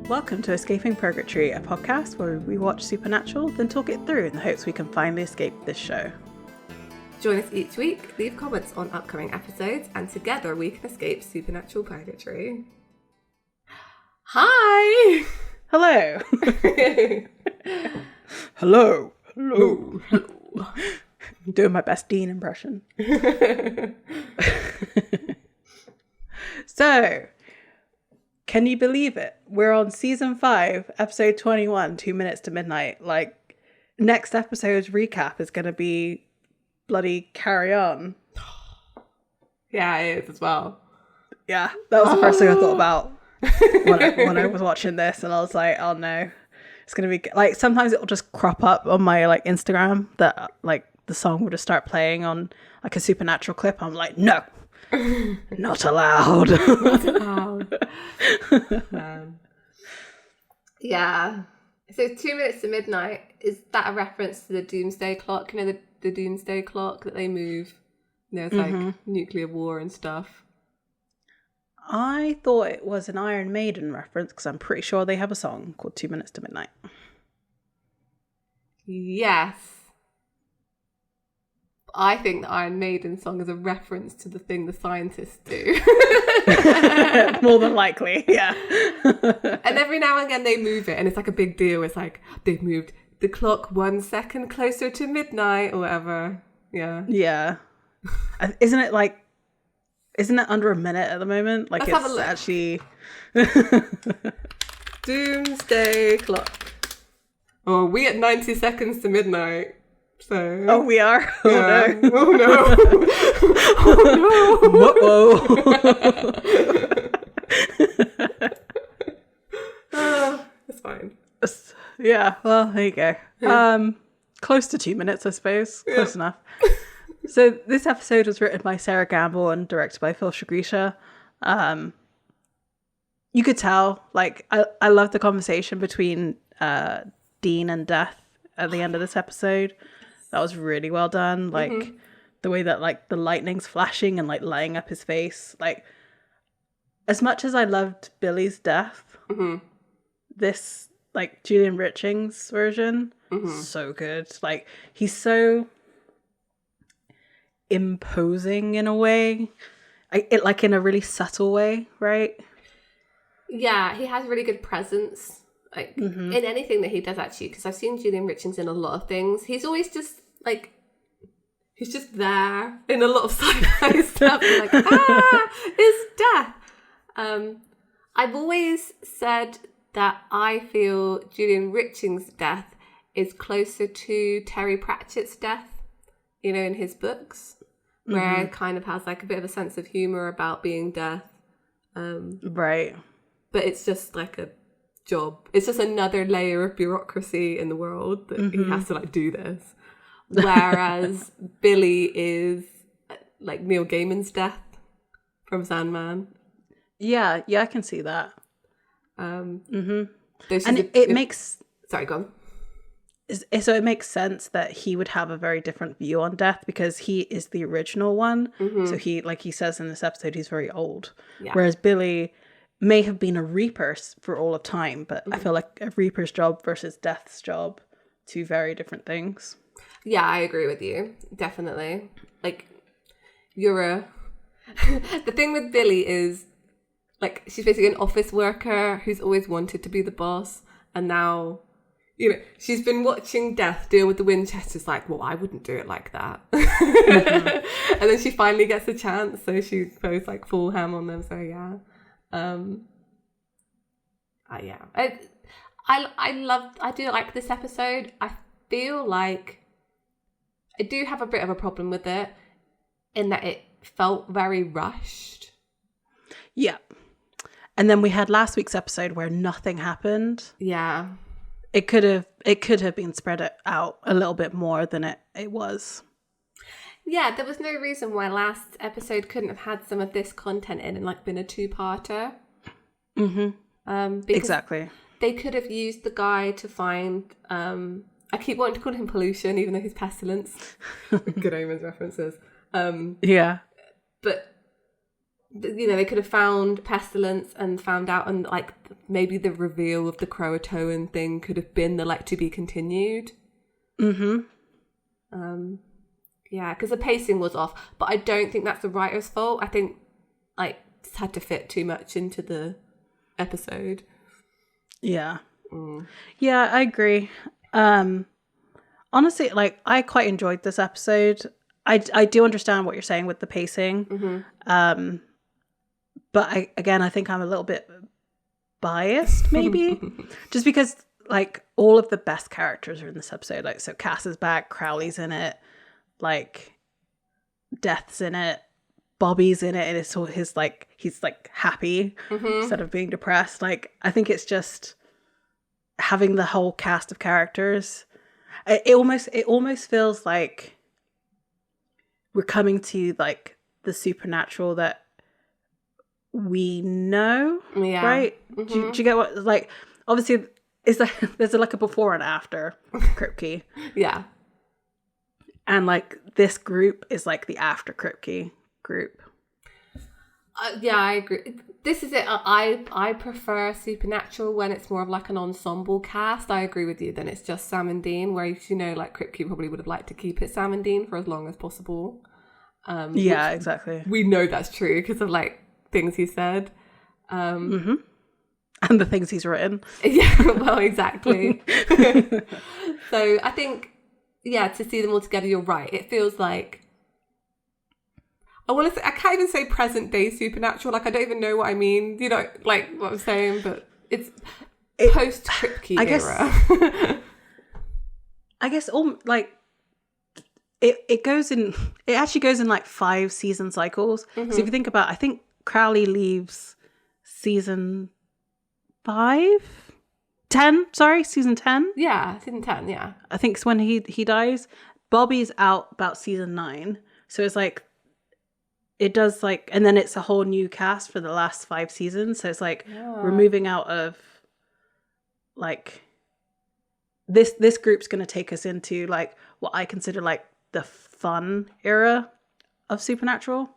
Welcome to Escaping Purgatory, a podcast where we watch Supernatural, then talk it through in the hopes we can finally escape this show. Join us each week, leave comments on upcoming episodes, and together we can escape Supernatural Purgatory. Hi! Hello! Hello! Hello! I'm doing my best Dean impression. So, can you believe it? We're on season 5, episode 21, 2 minutes to midnight. Like, next episode's recap is going to be bloody Carry On. Yeah, it is as well. Yeah, that was the first thing I thought about when I was watching this, and I was like, oh no. It's going to be, like, sometimes it'll just crop up on my, like, Instagram that, like, the song will just start playing on, like, a Supernatural clip. I'm like, no! Not allowed. Not allowed. Yeah. So 2 minutes to midnight, is that a reference to the doomsday clock? You know, the doomsday clock that they move? You know, it's like nuclear war and stuff. I thought it was an Iron Maiden reference because I'm pretty sure they have a song called 2 minutes to midnight. Yes. I think the Iron Maiden song is a reference to the thing the scientists do. More than likely, yeah. And every now and again they move it and it's like a big deal. It's like they've moved the clock 1 second closer to midnight or whatever. Yeah. Yeah. Isn't it under a minute at the moment? Like, let's it's actually doomsday clock. Oh, we at 90 seconds to midnight. So. Oh, we are? Oh, yeah. no. Oh, no. Oh, no. It's fine. Yeah, well, there you go. Yeah. Close to 2 minutes, I suppose. Yeah. Close enough. So this episode was written by Sarah Gamble and directed by Phil Shigrisha. You could tell, like, I love the conversation between Dean and Death at the end of this episode. That was really well done. Like, the way that, like, the lightning's flashing and, like, lighting up his face. Like, as much as I loved Billy's death, this, like, Julian Richings version, so good. Like, he's so imposing in a way. Like, in a really subtle way, right? Yeah, he has really good presence. Like, in anything that he does, actually, because I've seen Julian Richings in a lot of things. He's always just, like, he's just there in a lot of sci-fi stuff. I'm like, it's Death. I've always said that I feel Julian Richings' death is closer to Terry Pratchett's death, you know, in his books, where it kind of has, like, a bit of a sense of humour about being Death. Right. But it's just, like, a job. It's just another layer of bureaucracy in the world that he has to, like, do this. Whereas Billy is like Neil Gaiman's Death from Sandman. Yeah, I can see that. And it makes... Sorry, go on. So it makes sense that he would have a very different view on death because he is the original one. So he, like he says in this episode, he's very old. Yeah. Whereas Billy may have been a Reaper for all of time, but I feel like a Reaper's job versus Death's job, two very different things. Yeah, I agree with you. Definitely. Like, the thing with Billy is, like, she's basically an office worker who's always wanted to be the boss, and now, you know, she's been watching Death deal with the Winchesters, like, well, I wouldn't do it like that. And then she finally gets a chance, so she goes, like, full ham on them, so yeah. Yeah. I do like this episode. I feel like I do have a bit of a problem with it in that it felt very rushed. Yeah. And then we had last week's episode where nothing happened. Yeah. It could have been spread out a little bit more than it was. Yeah, there was no reason why last episode couldn't have had some of this content in and, like, been a 2-parter. Exactly. They could have used the guy to find I keep wanting to call him Pollution, even though he's Pestilence. Good Omens references. Yeah. But they could have found Pestilence and found out, and like maybe the reveal of the Croatoan thing could have been the like to be continued. Yeah, because the pacing was off, but I don't think that's the writer's fault. I think like it's had to fit too much into the episode. Yeah. Yeah, I agree. Honestly, like I quite enjoyed this episode. I do understand what you're saying with the pacing. But I think I'm a little bit biased, maybe, just because like all of the best characters are in this episode. Like, so Cass is back, Crowley's in it, like Death's in it, Bobby's in it, and it's all his like he's like happy instead of being depressed. Like, I think it's just having the whole cast of characters. It almost feels like we're coming to like the supernatural that we know, right? Do you get what, like, obviously it's like there's like a before and after Kripke. Yeah. And like this group is like the after Kripke group. Yeah, I agree. This is it. I prefer Supernatural when it's more of like an ensemble cast. I agree with you. Then it's just Sam and Dean, whereas like Kripke probably would have liked to keep it Sam and Dean for as long as possible. Yeah, exactly. We know that's true because of like things he said. And the things he's written. Yeah, well, exactly. So I think, yeah, to see them all together, you're right. It feels like, I can't even say present day Supernatural. Like, I don't even know what I mean. You know, like what I'm saying, but it's post Kripke era. I guess all like it goes in. It actually goes in like 5 season cycles. So if you think about, I think Crowley leaves season 10. Sorry, season 10. Yeah, season 10. Yeah, I think it's when he dies. Bobby's out about season 9. So it's like, it does like, and then it's a whole new cast for the last 5 seasons. So it's like we're moving out of like this group's going to take us into like what I consider like the fun era of Supernatural.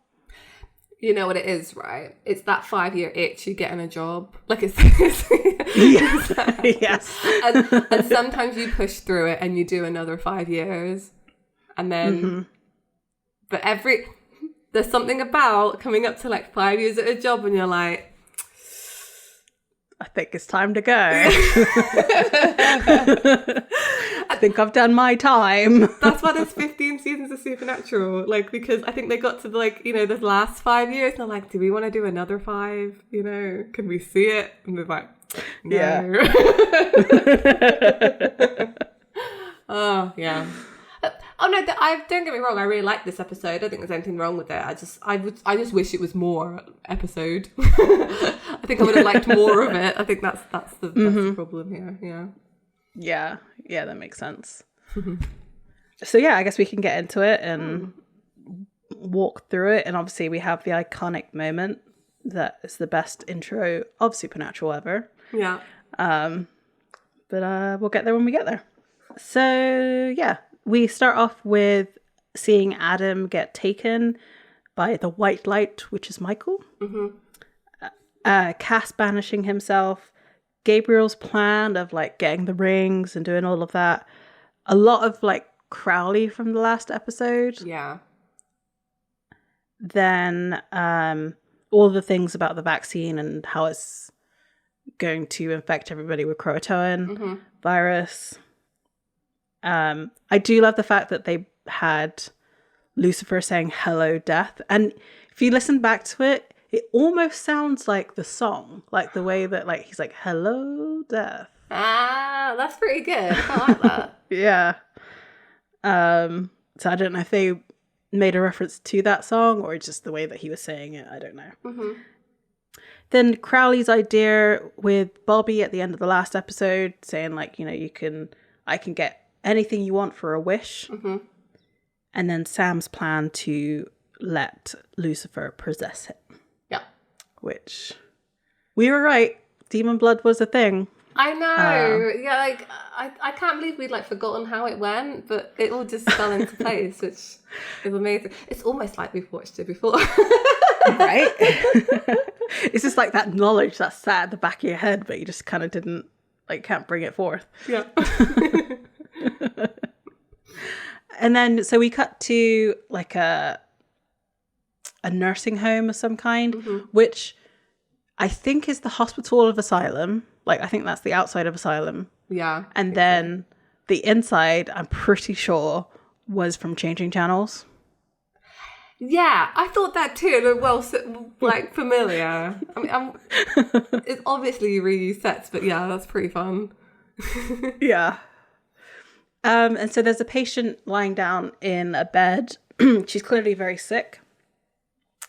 You know what it is, right? It's that 5-year itch you get in a job. Like it's yes. And sometimes you push through it and you do another 5 years, and then but there's something about coming up to like 5 years at a job and you're like, I think it's time to go. I think I've done my time. That's why there's 15 seasons of Supernatural. Like, because I think they got to like, the last 5 years and they're like, do we want to do another 5? Can we see it? And they're like, no. Yeah. Oh, yeah. Oh no! Don't get me wrong. I really like this episode. I don't think there's anything wrong with it. I just wish it was more episode. I think I would have liked more of it. I think that's the problem here. Yeah. That makes sense. So yeah, I guess we can get into it and walk through it. And obviously, we have the iconic moment that is the best intro of Supernatural ever. Yeah. But we'll get there when we get there. So yeah. We start off with seeing Adam get taken by the white light, which is Michael. Cass banishing himself. Gabriel's plan of like getting the rings and doing all of that. A lot of like Crowley from the last episode. Yeah. Then all the things about the vaccine and how it's going to infect everybody with Croatoan virus. I do love the fact that they had Lucifer saying hello death, and if you listen back to it, it almost sounds like the song, like the way that like he's like hello death. That's pretty good. I like that. Yeah. So I don't know if they made a reference to that song or just the way that he was saying it. I don't know. Then Crowley's idea with Bobby at the end of the last episode saying like, I can get anything you want for a wish. And then Sam's plan to let Lucifer possess him. Yeah. Which, we were right. Demon blood was a thing. I know. Yeah, like, I can't believe we'd like forgotten how it went, but it all just fell into place, which is amazing. It's almost like we've watched it before. Right? It's just like that knowledge that's sat at the back of your head, but you just kind of didn't, like, can't bring it forth. Yeah. And then, so we cut to like a nursing home of some kind, which I think is the hospital of asylum. Like, I think that's the outside of asylum. Yeah. And then the inside, I'm pretty sure, was from changing channels. Yeah, I thought that too. And well, like, familiar. I mean, it's obviously you reuse sets, but yeah, that's pretty fun. Yeah. And so there's a patient lying down in a bed. She's clearly very sick.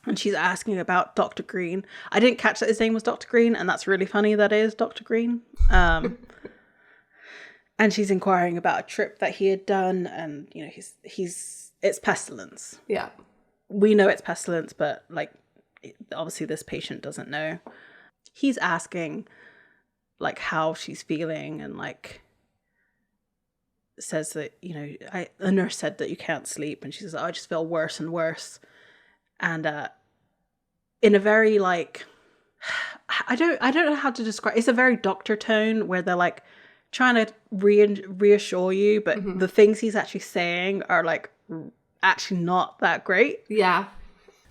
And she's asking about Dr. Green. I didn't catch that his name was Dr. Green, and that's really funny that it is Dr. Green. And she's inquiring about a trip that he had done, and, you know, it's pestilence. Yeah. We know it's pestilence, but, like, obviously this patient doesn't know. He's asking, like, how she's feeling, and, like, says that, you know, a nurse said that you can't sleep, and she says, oh, I just feel worse and worse. And in a very, like, I don't know how to describe, it's a very doctor tone where they're, like, trying to reassure you, but the things he's actually saying are, like, actually not that great. Yeah.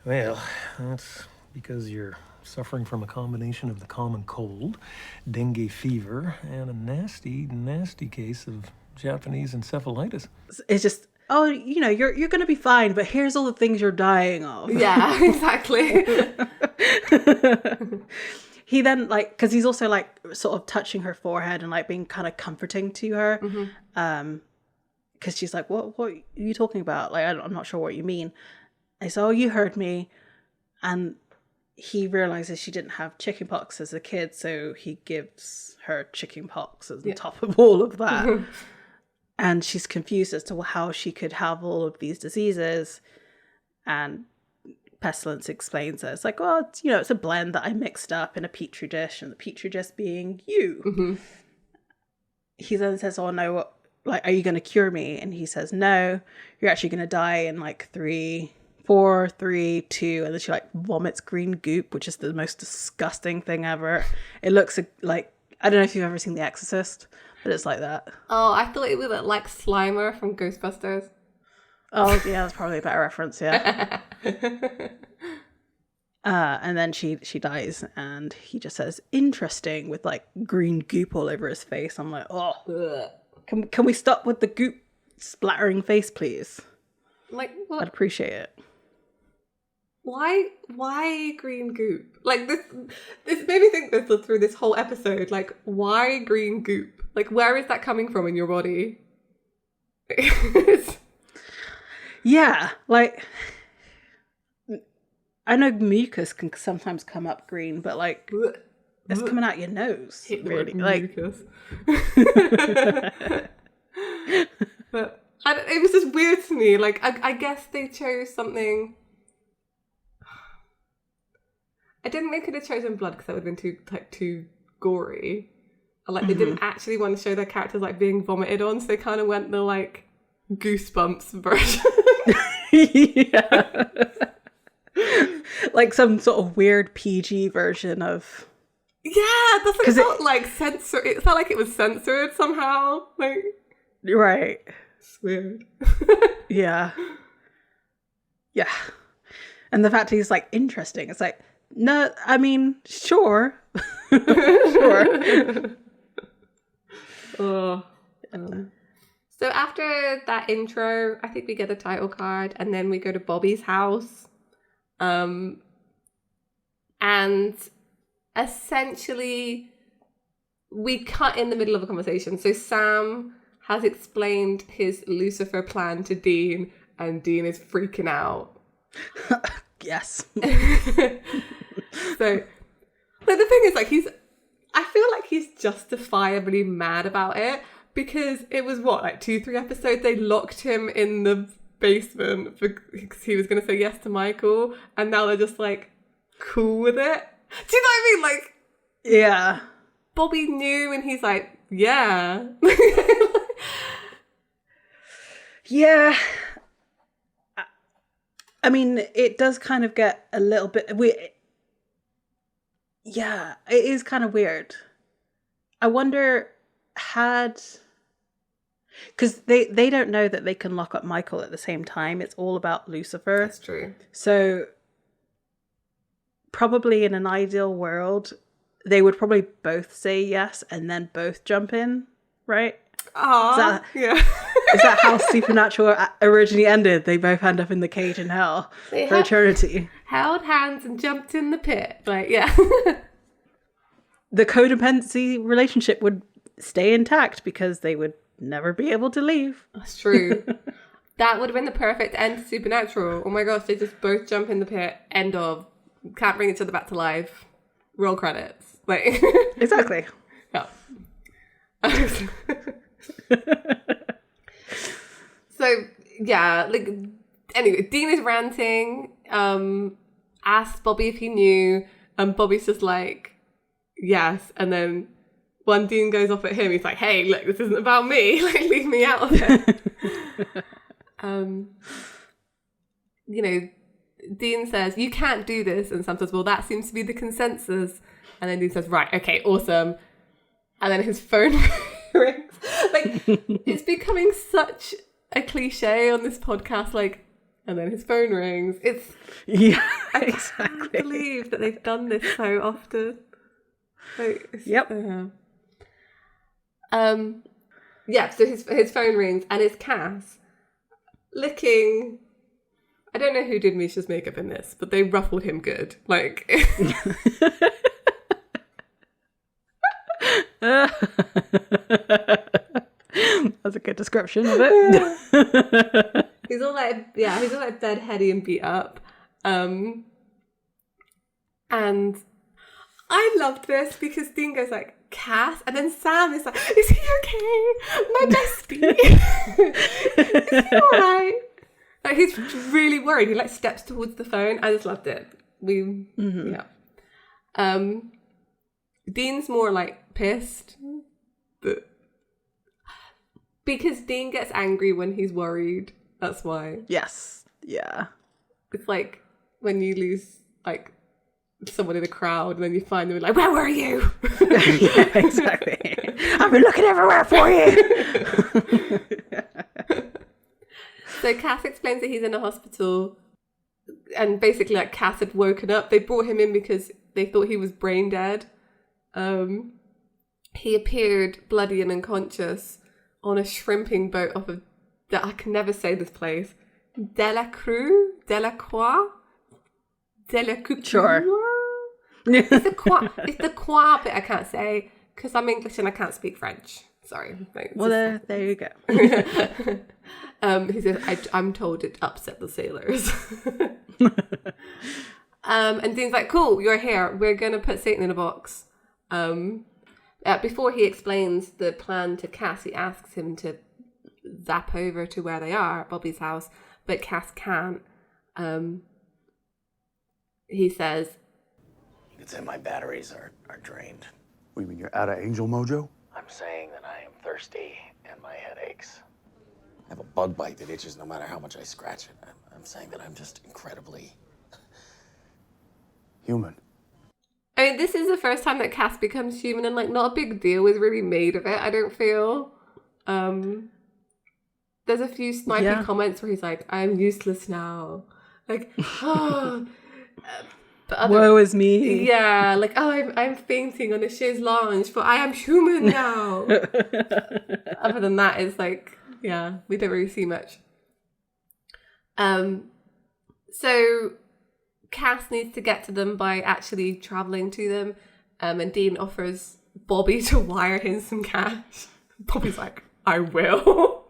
Well, that's because you're suffering from a combination of the common cold, dengue fever, and a nasty, nasty case of Japanese encephalitis. It's just, oh, you know, you're going to be fine, but here's all the things you're dying of. Yeah, exactly. He then, like, because he's also, like, sort of touching her forehead and, like, being kind of comforting to her. Because she's like, what are you talking about? Like, I'm not sure what you mean. I said, oh, you heard me. And he realizes she didn't have chickenpox as a kid, so he gives her chickenpox as the top of all of that. And she's confused as to how she could have all of these diseases. And Pestilence explains that it's like, well, it's, you know, it's a blend that I mixed up in a petri dish, and the petri dish being you. He then says, oh no, like, are you going to cure me? And he says, no, you're actually going to die in like 3, 4, 3, 2. And then she, like, vomits green goop, which is the most disgusting thing ever. It looks like, I don't know if you've ever seen The Exorcist, but it's like that. Oh, I thought it was like Slimer from Ghostbusters. Oh, yeah, that's probably a better reference, yeah. And then she dies, and he just says, interesting, with, like, green goop all over his face. I'm like, oh. Can we stop with the goop splattering face, please? Like, what? I'd appreciate it. Why green goop? Like, this made me think this through this whole episode. Like, why green goop? Like, where is that coming from in your body? Yeah, like, I know mucus can sometimes come up green, but, like, it's coming out your nose, really. Like, but it was just weird to me. Like, I guess they chose something. I didn't think they could have chosen blood because that would have been too gory. Or, like, they didn't actually want to show their characters, like, being vomited on, so they kind of went the, like, Goosebumps version. Yeah. Like some sort of weird PG version of... Yeah, that's what it felt like. It felt like it was censored somehow. Like, right. It's weird. Yeah. Yeah. And the fact he's like, interesting. It's like, no, I mean, sure. Sure. So after that intro, I think we get a title card, and then we go to Bobby's house. And essentially, we cut in the middle of a conversation. So Sam has explained his Lucifer plan to Dean, and Dean is freaking out. Yes. So, like, the thing is, like, I feel like he's justifiably mad about it, because it was, what, like 2-3 episodes, they locked him in the basement because he was going to say yes to Michael, and now they're just, like, cool with it. Do you know what I mean? Like, yeah. Bobby knew, and he's like, yeah. Yeah. I mean, it does kind of get a little bit yeah, it is kind of weird. I wonder because they don't know that they can lock up Michael at the same time. It's all about Lucifer. That's true. So probably in an ideal world, they would probably both say yes and then both jump in, right? Yeah. Is that how Supernatural originally ended? They both end up in the cage in hell for eternity. Held hands and jumped in the pit. Like, yeah. The codependency relationship would stay intact because they would never be able to leave. That's true. That would have been the perfect end to Supernatural. Oh my gosh, they just both jump in the pit. End of. Can't bring each other back to life. Roll credits. Like Exactly. Yeah. So yeah, like anyway, Dean is ranting. Asks Bobby if he knew, and Bobby's just like, yes. And then when Dean goes off at him, he's like, "Hey, look, this isn't about me. Like, leave me out of it." You know, Dean says, "You can't do this," and Sam says, "Well, that seems to be the consensus." And then Dean says, "Right, okay, awesome." And then his phone rings. Like, it's becoming such a cliche on this podcast. Like, and then his phone rings. I can't believe that they've done this so often. Like, yep. Yeah. So his phone rings and it's Cass licking. I don't know who did Misha's makeup in this, but they ruffled him good. Like. That's a good description of it. He's all like bedheady and beat up. And I loved this because Dean goes like, "Cass," and then Sam is like, "Is he okay? My bestie." Is he alright? Like, he's really worried. He like steps towards the phone. I just loved it. Yeah. Dean's more like pissed, but because Dean gets angry when he's worried. That's why. Yes. Yeah. It's like when you lose like someone in a crowd and then you find them like, "Where were you?" Yeah, exactly. I've been looking everywhere for you. So Cass explains that he's in a hospital, and basically like Cass had woken up. They brought him in because they thought he was brain dead. He appeared bloody and unconscious on a shrimping boat off of I can never say this place. Delacroix? Sure. It's the Croix bit I can't say because I'm English and I can't speak French. Sorry. Well, there you go. He says, I'm told it upset the sailors. And Dean's like, "Cool, you're here. We're going to put Satan in a box." Before he explains the plan to Cass, he asks him to zap over to where they are at Bobby's house, but Cass can't. He says, "You could say my batteries are drained." What, you mean you're out of angel mojo? I'm saying that I am thirsty and my head aches. I have a bug bite that itches no matter how much I scratch it. I'm saying that I'm just incredibly Human. I mean, this is the first time that Cass becomes human, and like not a big deal was really made of it, I don't feel. There's a few snipey comments where he's like, "I'm useless now." Like, oh. But woe is me. Yeah, like, "Oh, I'm fainting on a chaise lounge, but I am human now." Other than that, it's like, yeah, we don't really see much. So Cass needs to get to them by actually traveling to them, and Dean offers Bobby to wire him some cash. Bobby's like, "I will."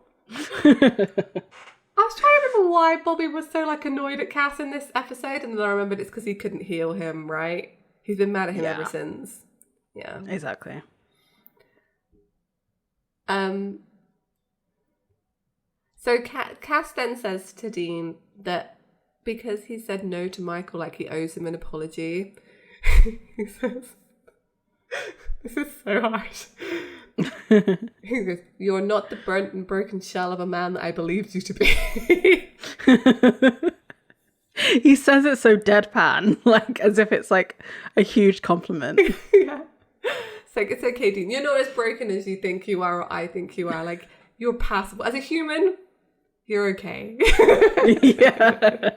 I was trying to remember why Bobby was so like annoyed at Cass in this episode, and then I remembered it's because he couldn't heal him, right? He's been mad at him ever since. Yeah. Exactly. So Cass then says to Dean that because he said no to Michael, like he owes him an apology. He says, this is so harsh. He goes, "You're not the burnt and broken shell of a man that I believed you to be." He says it so deadpan, like as if it's like a huge compliment. Yeah. It's like, it's okay, Dean. You're not as broken as you think you are or I think you are. Like, you're passable. As a human, you're okay. Yeah.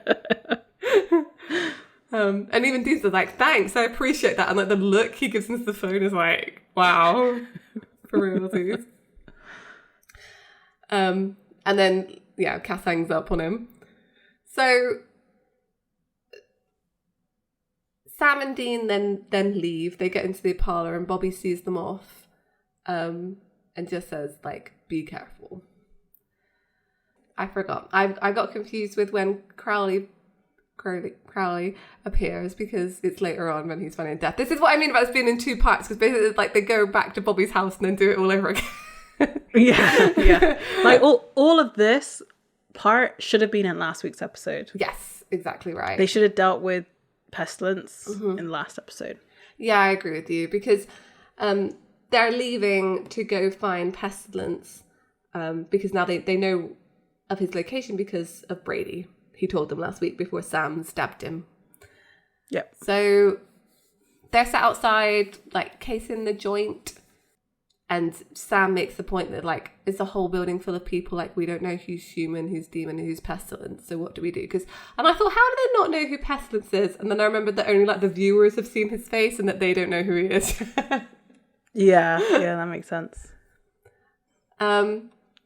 And even Dean's like, thanks, I appreciate that. And like the look he gives into the phone is like, wow. For real, dude. And then, yeah, Cass hangs up on him. So Sam and Dean then leave. They get into the parlour and Bobby sees them off and just says, like, be careful. I forgot. I got confused with when Crowley appears because it's later on when he's finding death. This is what I mean about this being in two parts, because basically it's like they go back to Bobby's house and then do it all over again. Yeah. Like all of this part should have been in last week's episode. Yes, exactly right. They should have dealt with pestilence in the last episode. Yeah, I agree with you, because they're leaving to go find pestilence because now they know of his location because of Brady. He told them last week before Sam stabbed him. Yep. So they're sat outside, like, casing the joint. And Sam makes the point that, like, it's a whole building full of people. Like, we don't know who's human, who's demon, and who's pestilence. So what do we do? And I thought, how do they not know who pestilence is? And then I remembered that only, like, the viewers have seen his face and that they don't know who he is. Yeah, that makes sense.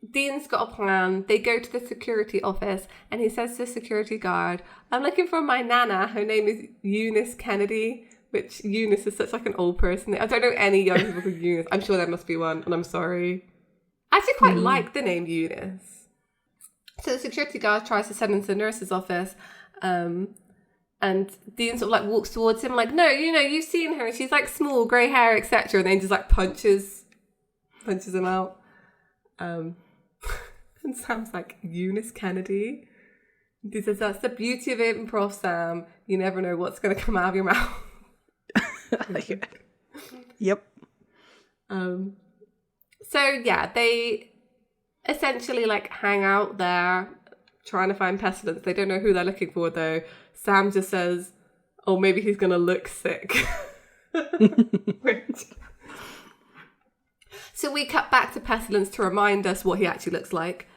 Dean's got a plan. They go to the security office and he says to the security guard, I'm looking for my nana. Her name is Eunice Kennedy, which Eunice is such like an old person. I don't know any young people called Eunice. I'm sure there must be one and I'm sorry. I actually quite like the name Eunice. So the security guard tries to send him to the nurse's office and Dean sort of like walks towards him like, no, you know, you've seen her. She's like small, grey hair, etc. And then just like punches him out. And Sam's like, Eunice Kennedy? He says, that's the beauty of improv, Sam. You never know what's going to come out of your mouth. Yep. So, yeah, they essentially, like, hang out there trying to find pestilence. They don't know who they're looking for, though. Sam just says, oh, maybe he's going to look sick. So we cut back to pestilence to remind us what he actually looks like.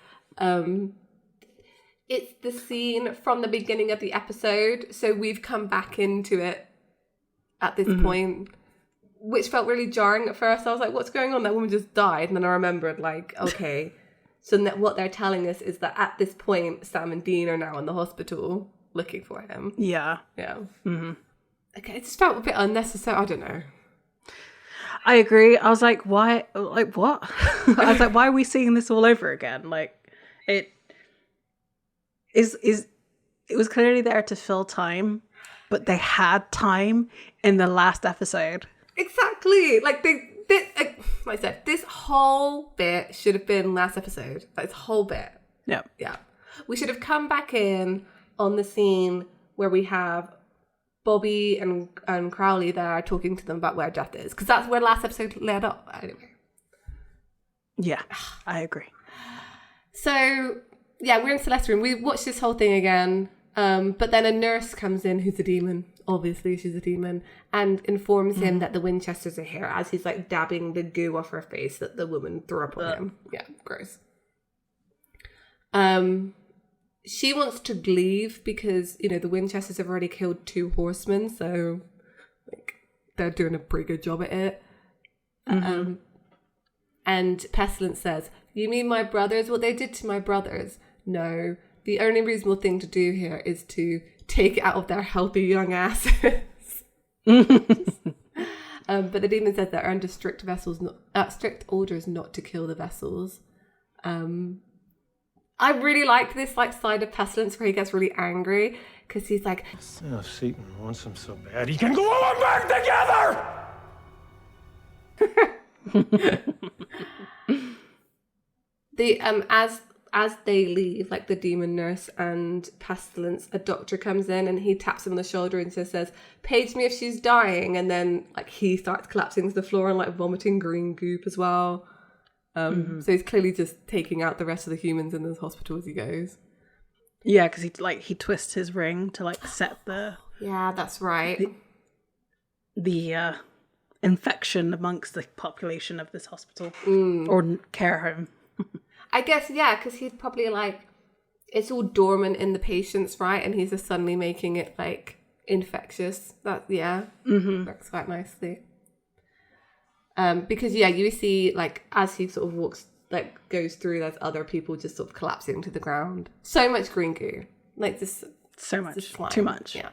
It's the scene from the beginning of the episode, so we've come back into it at this point, which felt really jarring at first. I was like, what's going on? That woman just died. And then I remembered, like, okay, so what they're telling us is that at this point, Sam and Dean are now in the hospital looking for him. Yeah. Yeah. Mm-hmm. Okay, it just felt a bit unnecessary. I don't know. I agree. I was like, why? Like, what? I was like, why are we seeing this all over again? Like, it was clearly there to fill time, but they had time in the last episode. Exactly. Like, like I said, this whole bit should have been last episode. Like, this whole bit. Yeah. Yeah. We should have come back in on the scene where we have Bobby and Crowley there talking to them about where Death is, because that's where last episode led up. Anyway. Yeah, I agree. So, yeah, we're in Celeste's room. We watched this whole thing again, but then a nurse comes in who's a demon. Obviously, she's a demon, and informs him that the Winchesters are here as he's like dabbing the goo off her face that the woman threw up on him. Yeah, gross. She wants to leave because, you know, the Winchesters have already killed 2 horsemen, so, like, they're doing a pretty good job at it. And Pestilence says, you mean my brothers? What they did to my brothers? No. The only reasonable thing to do here is to take it out of their healthy young asses. But the demon says they're under strict orders not to kill the vessels. I really like this like side of Pestilence where he gets really angry because he's like, oh, Satan wants him so bad he can glue them back together. The as they leave, like the demon nurse and Pestilence, a doctor comes in and he taps him on the shoulder and just says, page me if she's dying, and then like he starts collapsing to the floor and like vomiting green goop as well. So he's clearly just taking out the rest of the humans in this hospital as he goes. Yeah, because he twists his ring to like set the Yeah, that's right. the infection amongst the population of this hospital or care home. I guess, yeah, because he's probably like, it's all dormant in the patients, right? And he's just suddenly making it like infectious. That, yeah, works quite nicely. Because, yeah, you see like as he sort of walks, like goes through, there's other people just sort of collapsing to the ground. So much green goo. Like this. So much. Slime. Too much. Yeah.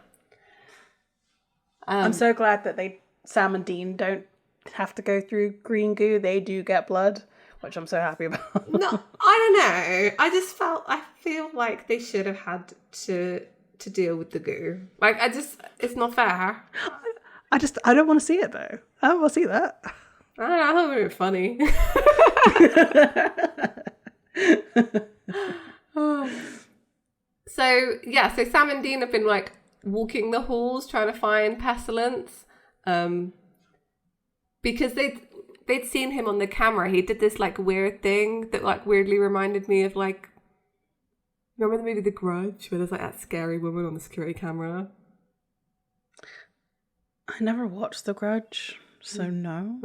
I'm so glad that Sam and Dean don't have to go through green goo. They do get blood, which I'm so happy about. No, I don't know. I feel like they should have had to deal with the goo. Like, it's not fair. I don't want to see it though. I don't want to see that. I don't know, I thought it was funny. So Sam and Dean have been like walking the halls trying to find Pestilence. Because they'd seen him on the camera. He did this like weird thing that like weirdly reminded me of like, remember the movie The Grudge where there's like that scary woman on the security camera? I never watched The Grudge, so no.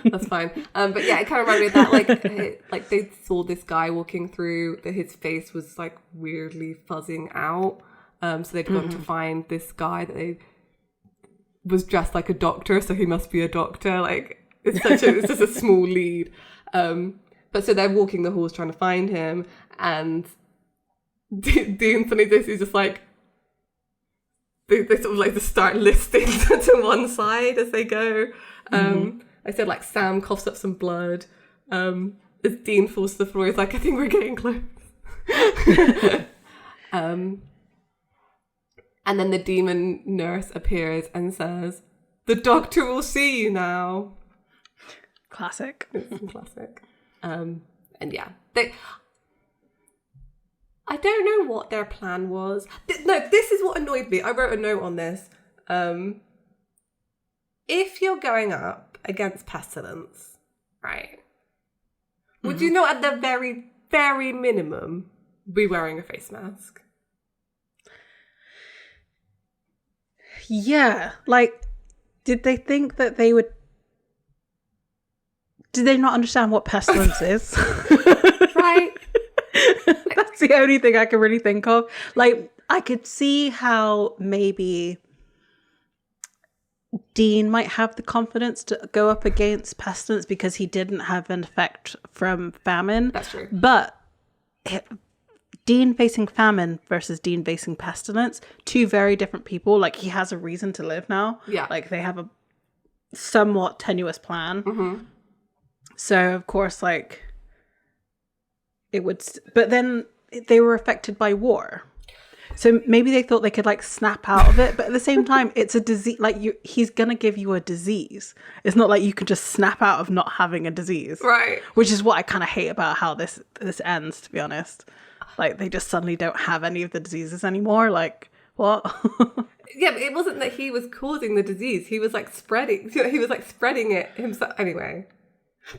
That's fine. But yeah, it kind of reminded me of that. Like they saw this guy walking through that his face was like weirdly fuzzing out. So they'd gone to find this guy that they was dressed like a doctor, so he must be a doctor. Like it's just a small lead. But so they're walking the halls trying to find him, and Dean suddenly he's just like they sort of like just start listing to one side as they go. I said like Sam coughs up some blood. As Dean falls to the floor, he's like, I think we're getting close. And then the demon nurse appears and says, the doctor will see you now. Classic. It's classic. And yeah, I don't know what their plan was. No, this is what annoyed me. I wrote a note on this. If you're going up against Pestilence, right, would you not at the very, very minimum be wearing a face mask? Yeah, like, did they think that they would... Did they not understand what Pestilence is? Right. That's the only thing I can really think of. Like, I could see how maybe Dean might have the confidence to go up against Pestilence because he didn't have an effect from famine. That's true. But Dean facing famine versus Dean facing Pestilence, two very different people. Like, he has a reason to live now. Yeah. Like, they have a somewhat tenuous plan. So, of course, like, it would... But then they were affected by war. So maybe they thought they could, like, snap out of it. But at the same time, it's a disease. Like, he's going to give you a disease. It's not like you can just snap out of not having a disease. Right. Which is what I kind of hate about how this ends, to be honest. Like, they just suddenly don't have any of the diseases anymore. Like, what? Yeah, but it wasn't that he was causing the disease. He was, like, spreading it himself. Anyway.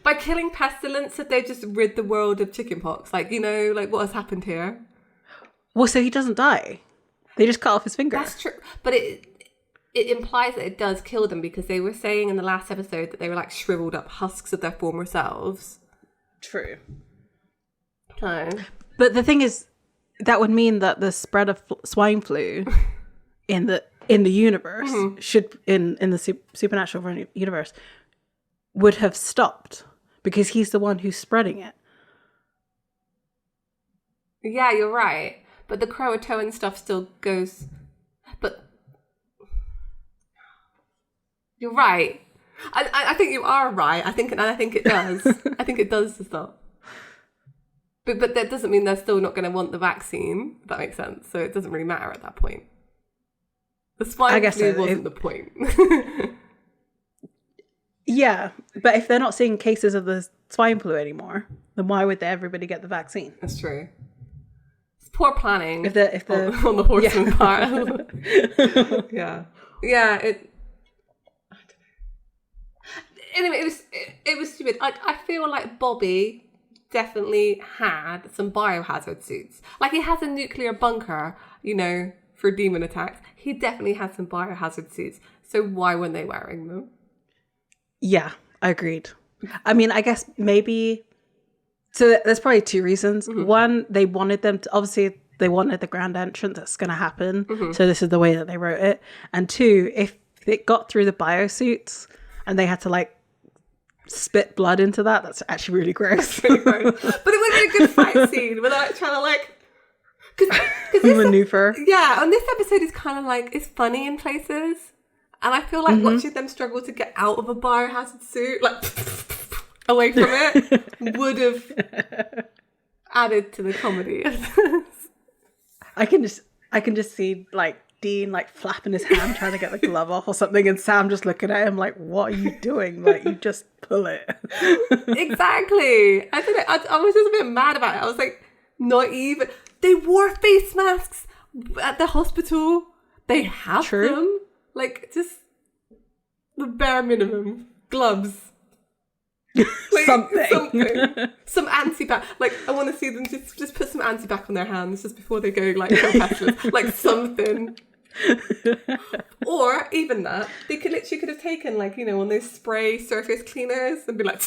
By killing Pestilence, that they just rid the world of chickenpox. Like, you know, like, what has happened here? Well, so he doesn't die. They just cut off his finger. That's true. But it implies that it does kill them because they were saying in the last episode that they were, like, shriveled up husks of their former selves. True. So... But the thing is, that would mean that the spread of swine flu in the universe should in the supernatural universe would have stopped because he's the one who's spreading it. Yeah, you're right. But the Croatoan stuff still goes. But you're right. I think you are right. I think it does. I think it does stop. But that doesn't mean they're still not going to want the vaccine, if that makes sense. So it doesn't really matter at that point. The swine flu wasn't the point. Yeah, but if they're not seeing cases of the swine flu anymore, then why would everybody get the vaccine? That's true. It's poor planning. If the on the horseman part. Yeah. Yeah, I don't know. Anyway, it was stupid. I feel like Bobby definitely had some biohazard suits. Like, he has a nuclear bunker, you know, for demon attacks. He definitely had some biohazard suits. So why weren't they wearing them? Yeah, I agreed. I mean, I guess maybe... So there's probably two reasons. One, they wanted them to... Obviously, they wanted the grand entrance that's going to happen. So this is the way that they wrote it. And two, if it got through the biosuits and they had to, like, spit blood into that, that's actually really gross. But it would be a good fight scene without trying to, like... Cause maneuver. Yeah, and this episode is kind of like, it's funny in places. And I feel like watching them struggle to get out of a biohazard suit, like, away from it, would have added to the comedy. I can just see, like, Dean, like, flapping his hand trying to get the glove off or something, and Sam just looking at him like, what are you doing? Like, you just pull it. Exactly. I don't know. I was just a bit mad about it. I was like, not even... They wore face masks at the hospital. They have them. Like, just the bare minimum. Gloves. Like, something. Some anti-bac. Like, I want to see them just put some anti-bac on their hands just before they go, like, kill pestilence. Like, something. Or, even that, they could have taken, like, you know, one of those spray surface cleaners and be like,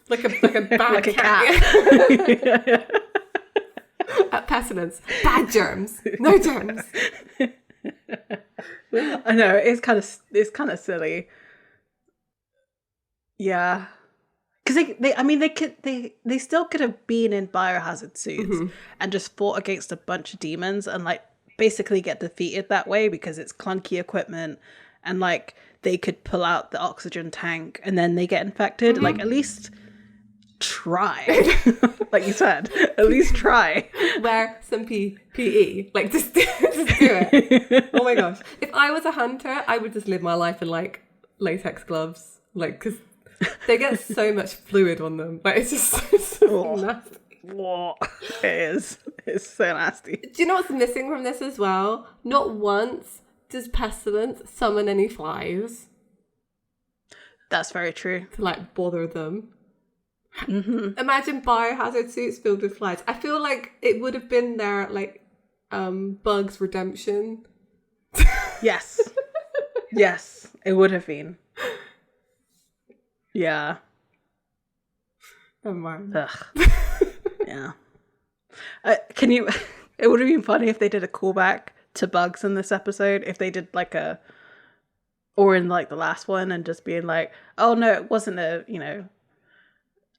like a bad like a cat. At pestilence. Bad germs. No germs. I know, it's kind of silly. Yeah. Because they still could have been in biohazard suits and just fought against a bunch of demons and, like, basically get defeated that way because it's clunky equipment and, like, they could pull out the oxygen tank and then they get infected. Like, at least try. Like you said, at least try. Wear some PPE. Like, just do it. Oh my gosh. If I was a hunter, I would just live my life in, like, latex gloves. Like, because they get so much fluid on them. Like, it's just so nasty. It is. It's so nasty. Do you know what's missing from this as well? Not once does Pestilence summon any flies. That's very true. To, like, bother them. Imagine biohazard suits filled with flies. I feel like it would have been their, like, Bugs redemption. Yes. Yes, it would have been. Yeah. Never mind. Ugh. Yeah. It would have been funny if they did a callback to Bugs in this episode, if they did, like, or in, like, the last one, and just being like, oh no, it wasn't a, you know,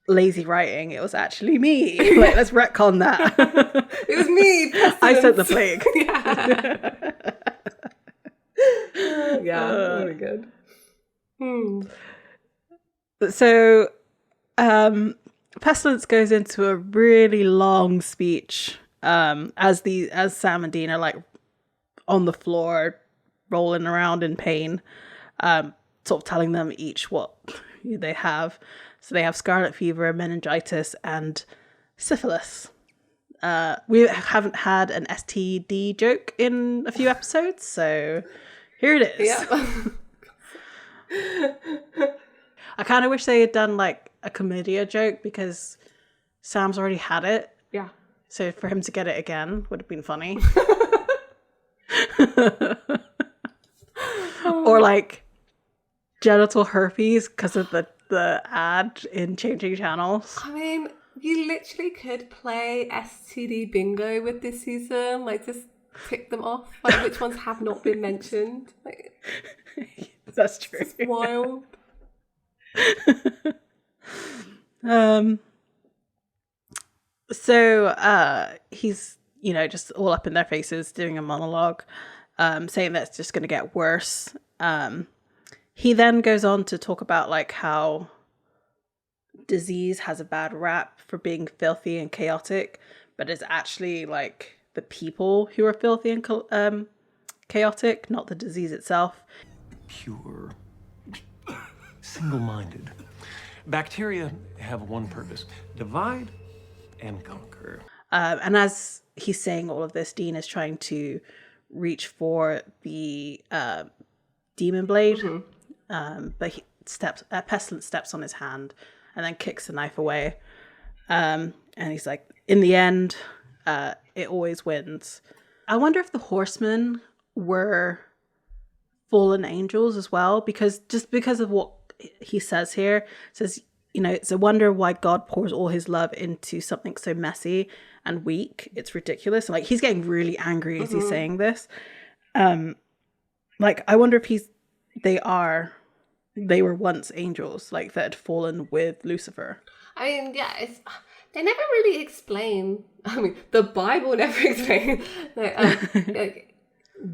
lazy writing, it was actually me. Like, let's retcon that. It was me, Pestilence. I sent the plague. Yeah, very good. So Pestilence goes into a really long speech as Sam and Dean are, like, on the floor rolling around in pain, sort of telling them each what they have. So they have scarlet fever, meningitis, and syphilis. We haven't had an STD joke in a few episodes, so here it is. Yeah. I kind of wish they had done, like, a chlamydia joke because Sam's already had it. Yeah. So for him to get it again would have been funny. Or, like, genital herpes because of the ad in Changing Channels. I mean, you literally could play STD bingo with this season. Like, just tick them off. Like, which ones have not been mentioned. Like, That's true. It's wild. So he's, you know, just all up in their faces doing a monologue, saying that it's just going to get worse. He then goes on to talk about, like, how disease has a bad rap for being filthy and chaotic, but it's actually, like, the people who are filthy and chaotic, not the disease itself. Pure, single-minded. Bacteria have one purpose: divide and conquer. And as he's saying all of this, Dean is trying to reach for the demon blade, but Pestilence steps on his hand and then kicks the knife away. And he's like, in the end, it always wins. I wonder if the horsemen were fallen angels as well, because of what he says here. It says, it's a wonder why God pours all his love into something so messy and weak. It's ridiculous. Like, he's getting really angry as he's saying this. Like, I wonder if they were once angels, like, that had fallen with Lucifer. I mean, yeah, they never really explain. I mean, the Bible never explains like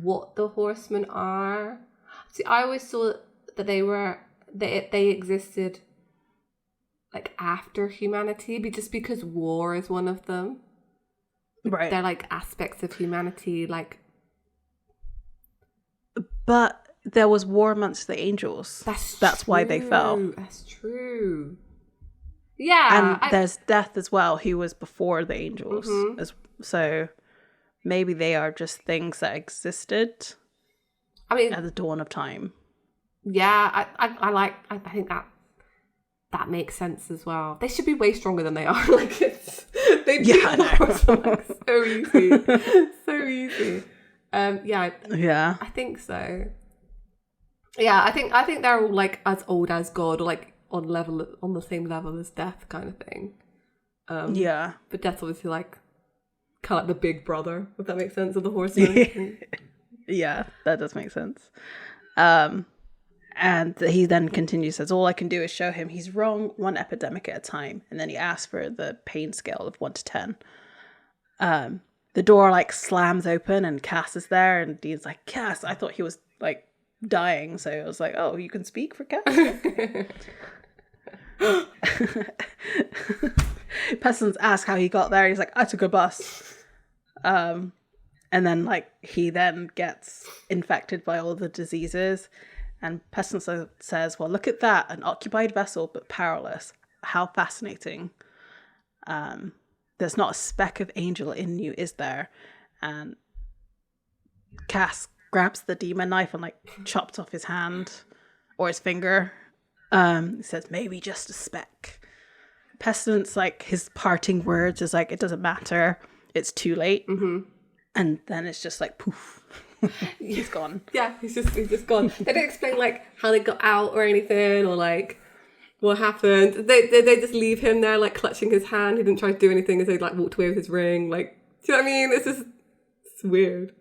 what the horsemen are. See, I always saw that they existed like after humanity, just because war is one of them. Right. They're like aspects of humanity, like. But there was war amongst the angels. That's why they fell. That's true. Yeah. And there's death as well, who was before the angels. So maybe they are just things that existed at the dawn of time. Yeah, I think that makes sense as well. They should be way stronger than they are. Like, they beat like so easy. So easy. Yeah. I think so. Yeah, I think they're all like as old as God, or like on the same level as Death, kind of thing. Yeah. But Death's obviously like kind of like the big brother, if that makes sense, of the horseman. Yeah, that does make sense. And he then continues, says, all I can do is show him he's wrong one epidemic at a time. And then he asks for the pain scale of 1 to 10. The door like slams open and Cass is there, and Dean's like, Cass, I thought he was like dying. So I was like, oh, you can speak for Cass? Okay. Pestilence asks how he got there. He's like, I took a bus. And then like he then gets infected by all the diseases. And Pestilence says, well, look at that, an occupied vessel but powerless. How fascinating. There's not a speck of angel in you, is there? And Cass grabs the demon knife and like chops off his hand or his finger. He says, maybe just a speck. Pestilence, like, his parting words is like, it doesn't matter. It's too late. And then it's just like, poof. He's gone. Yeah, he's just gone. They don't explain like how they got out or anything, or like what happened. They just leave him there like clutching his hand. He didn't try to do anything as they like walked away with his ring. Like, do you know what I mean? It's weird.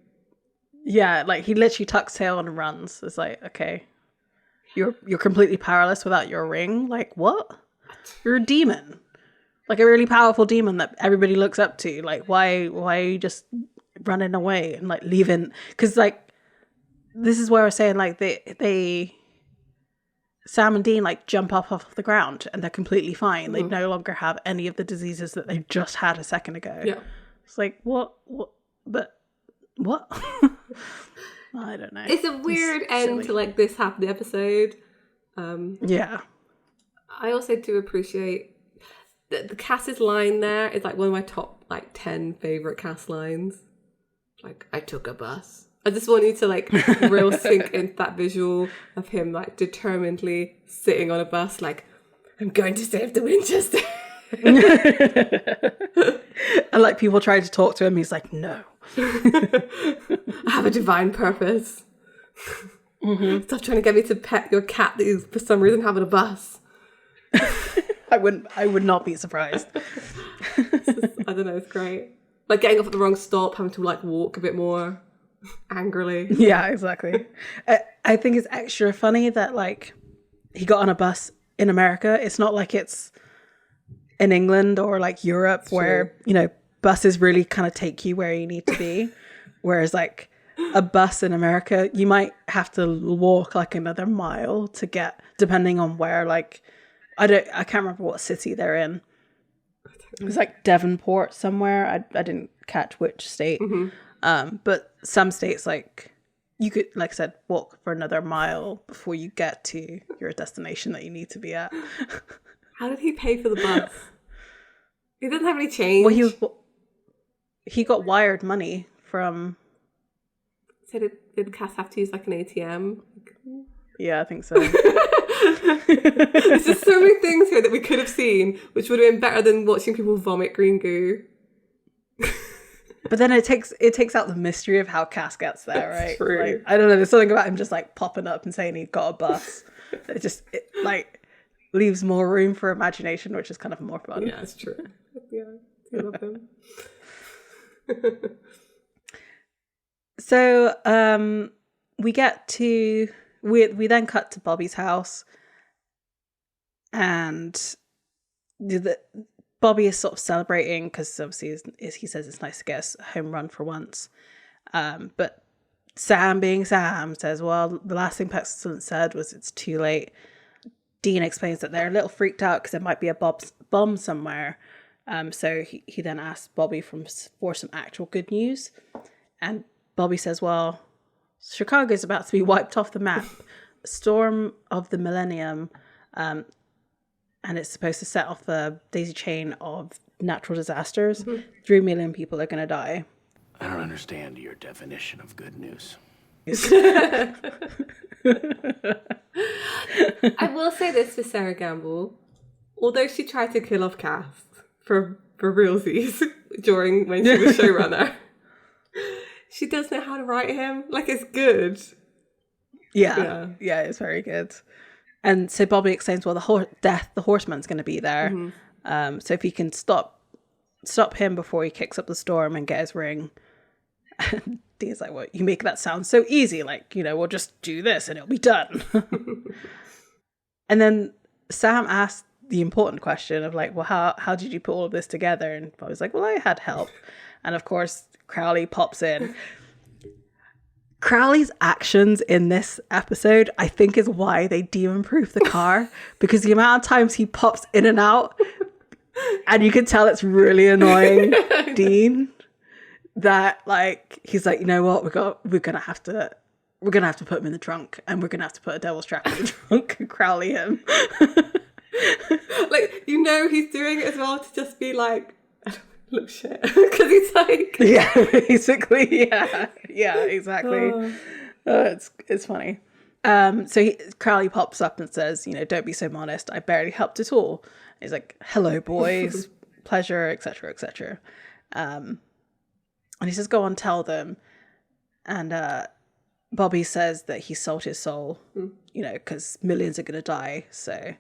Yeah, like he literally tucks tail and runs. It's like, okay, you're completely powerless without your ring. Like, what? You're a demon, like a really powerful demon that everybody looks up to. Like, why are you just running away and like leaving? Because like this is where I was saying like they Sam and Dean like jump up off the ground and they're completely fine. They no longer have any of the diseases that they just had a second ago. Yeah, it's like what but what? I don't know. It's a weird end to like this half of the episode. Yeah, I also do appreciate the Cass's line there is like one of my top like 10 favorite Cass lines. Like, I took a bus. I just want you to like real sink into that visual of him like determinedly sitting on a bus like, I'm going to save the Winchester. And like people try to talk to him, he's like, no. I have a divine purpose. Stop trying to get me to pet your cat that you for some reason have on a bus. I would not be surprised. I don't know, it's great. Like getting off at the wrong stop, having to like walk a bit more angrily. Yeah, exactly. I think it's extra funny that like he got on a bus in America. It's not like it's in England or like Europe where, you know, buses really kind of take you where you need to be. Whereas like a bus in America, you might have to walk like another mile to get, depending on where, like, I can't remember what city they're in. It was like Devonport somewhere. I didn't catch which state. But some states, like, you could, like I said, walk for another mile before you get to your destination that you need to be at. How did he pay for the bus? He doesn't have any change. Well, he got wired money from... So did Cass have to use like an ATM? Yeah, I think so. There's just so many things here that we could have seen, which would have been better than watching people vomit green goo. But then it takes out the mystery of how Cass gets there, right? True. Like, I don't know, there's something about him just like popping up and saying he got a bus. It like leaves more room for imagination, which is kind of more fun. Yeah, it's true. Yeah, I love him. So we then cut to Bobby's house, and Bobby is sort of celebrating because obviously he says it's nice to get a home run for once. But Sam, being Sam, says, well, the last thing Pestilence said was it's too late. Dean explains that they're a little freaked out because there might be a bomb somewhere. So he then asks Bobby for some actual good news. And Bobby says, well, Chicago's about to be wiped off the map. Storm of the millennium. And it's supposed to set off a daisy chain of natural disasters. 3 million people are going to die. I don't understand your definition of good news. I will say this for Sarah Gamble. Although she tried to kill off Cass for realsies when she was showrunner, she does know how to write him. Like, it's good. Yeah, it's very good. And so Bobby explains, well, the horseman's going to be there. So if he can stop him before he kicks up the storm and get his ring. And Dean's like, well, you make that sound so easy. Like, we'll just do this and it'll be done. And then Sam asked the important question of like, well, how did you put all of this together? And Bobby's like, well, I had help. And of course, Crowley pops in. Crowley's actions in this episode, I think, is why they demon-proof the car, because the amount of times he pops in and out, and you can tell it's really annoying Dean, that like he's like, you know what, we're gonna have to put him in the trunk, and we're gonna have to put a devil's trap in the trunk and Crowley him. Like, he's doing it as well to just be like, look shit, because he's like, yeah, basically, yeah, exactly. It's funny. So Crowley pops up and says, don't be so modest, I barely helped at all. He's like, hello boys, pleasure, etc., etc. And he says, go on, tell them. And Bobby says that he sold his soul, because millions are gonna die. So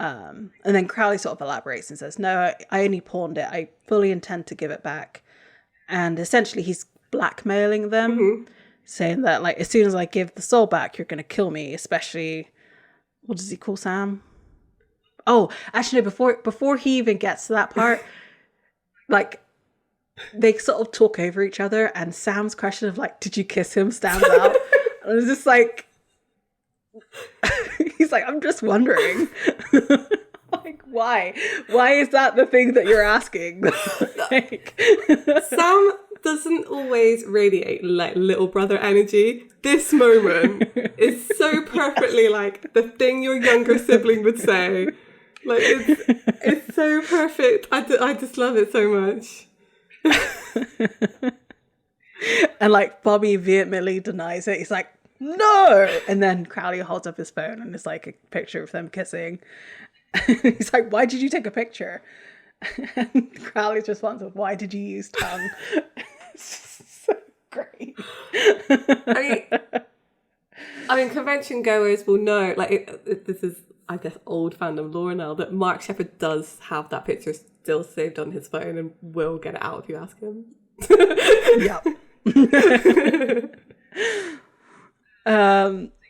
and then Crowley sort of elaborates and says, no, I only pawned it. I fully intend to give it back. And essentially he's blackmailing them, saying that like, as soon as I give the soul back, you're going to kill me, especially, what does he call Sam? Oh, actually, no, before he even gets to that part, like, they sort of talk over each other, and Sam's question of like, did you kiss him, stands out. And it's just like, he's like, I'm just wondering. Like, why is that the thing that you're asking? Like, Sam doesn't always radiate like little brother energy. This moment is so perfectly like the thing your younger sibling would say. Like, it's so perfect. I just love it so much. And like Bobby vehemently denies it. He's like, no. And then Crowley holds up his phone and it's like a picture of them kissing. He's like, why did you take a picture? And Crowley's response was, why did you use tongue? It's so great. I mean, convention goers will know, like, this is, I guess, old fandom lore now, that Mark Sheppard does have that picture still saved on his phone and will get it out if you ask him. Yep.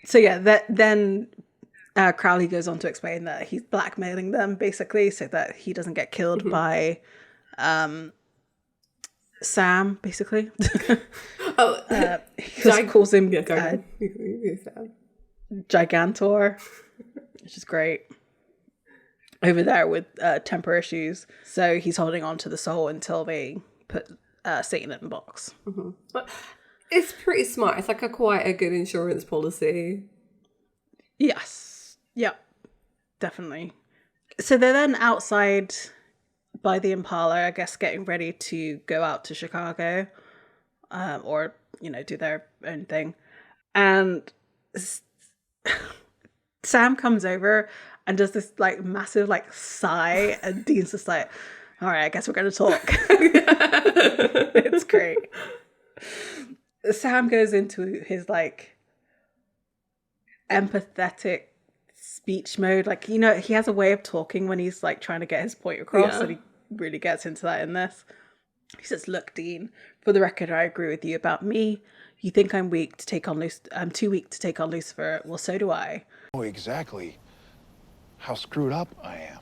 So yeah, then Crowley goes on to explain that he's blackmailing them basically so that he doesn't get killed by Sam, basically. He calls him Gigantor, which is great. Over there with temper issues. So he's holding on to the soul until they put Satan in the box. But it's pretty smart. It's like quite a good insurance policy. Yes. Yep. Definitely. So they're then outside by the Impala, I guess, getting ready to go out to Chicago, or do their own thing. And Sam comes over and does this like massive like sigh, and Dean's just like, all right, I guess we're going to talk. It's great. Sam goes into his like empathetic speech mode. Like, you know, he has a way of talking when he's like trying to get his point across, and he really gets into that in this. He says, look, Dean, for the record, I agree with you about me. You think I'm weak to take on I'm too weak to take on Lucifer. Well, so do I. Oh, exactly how screwed up I am.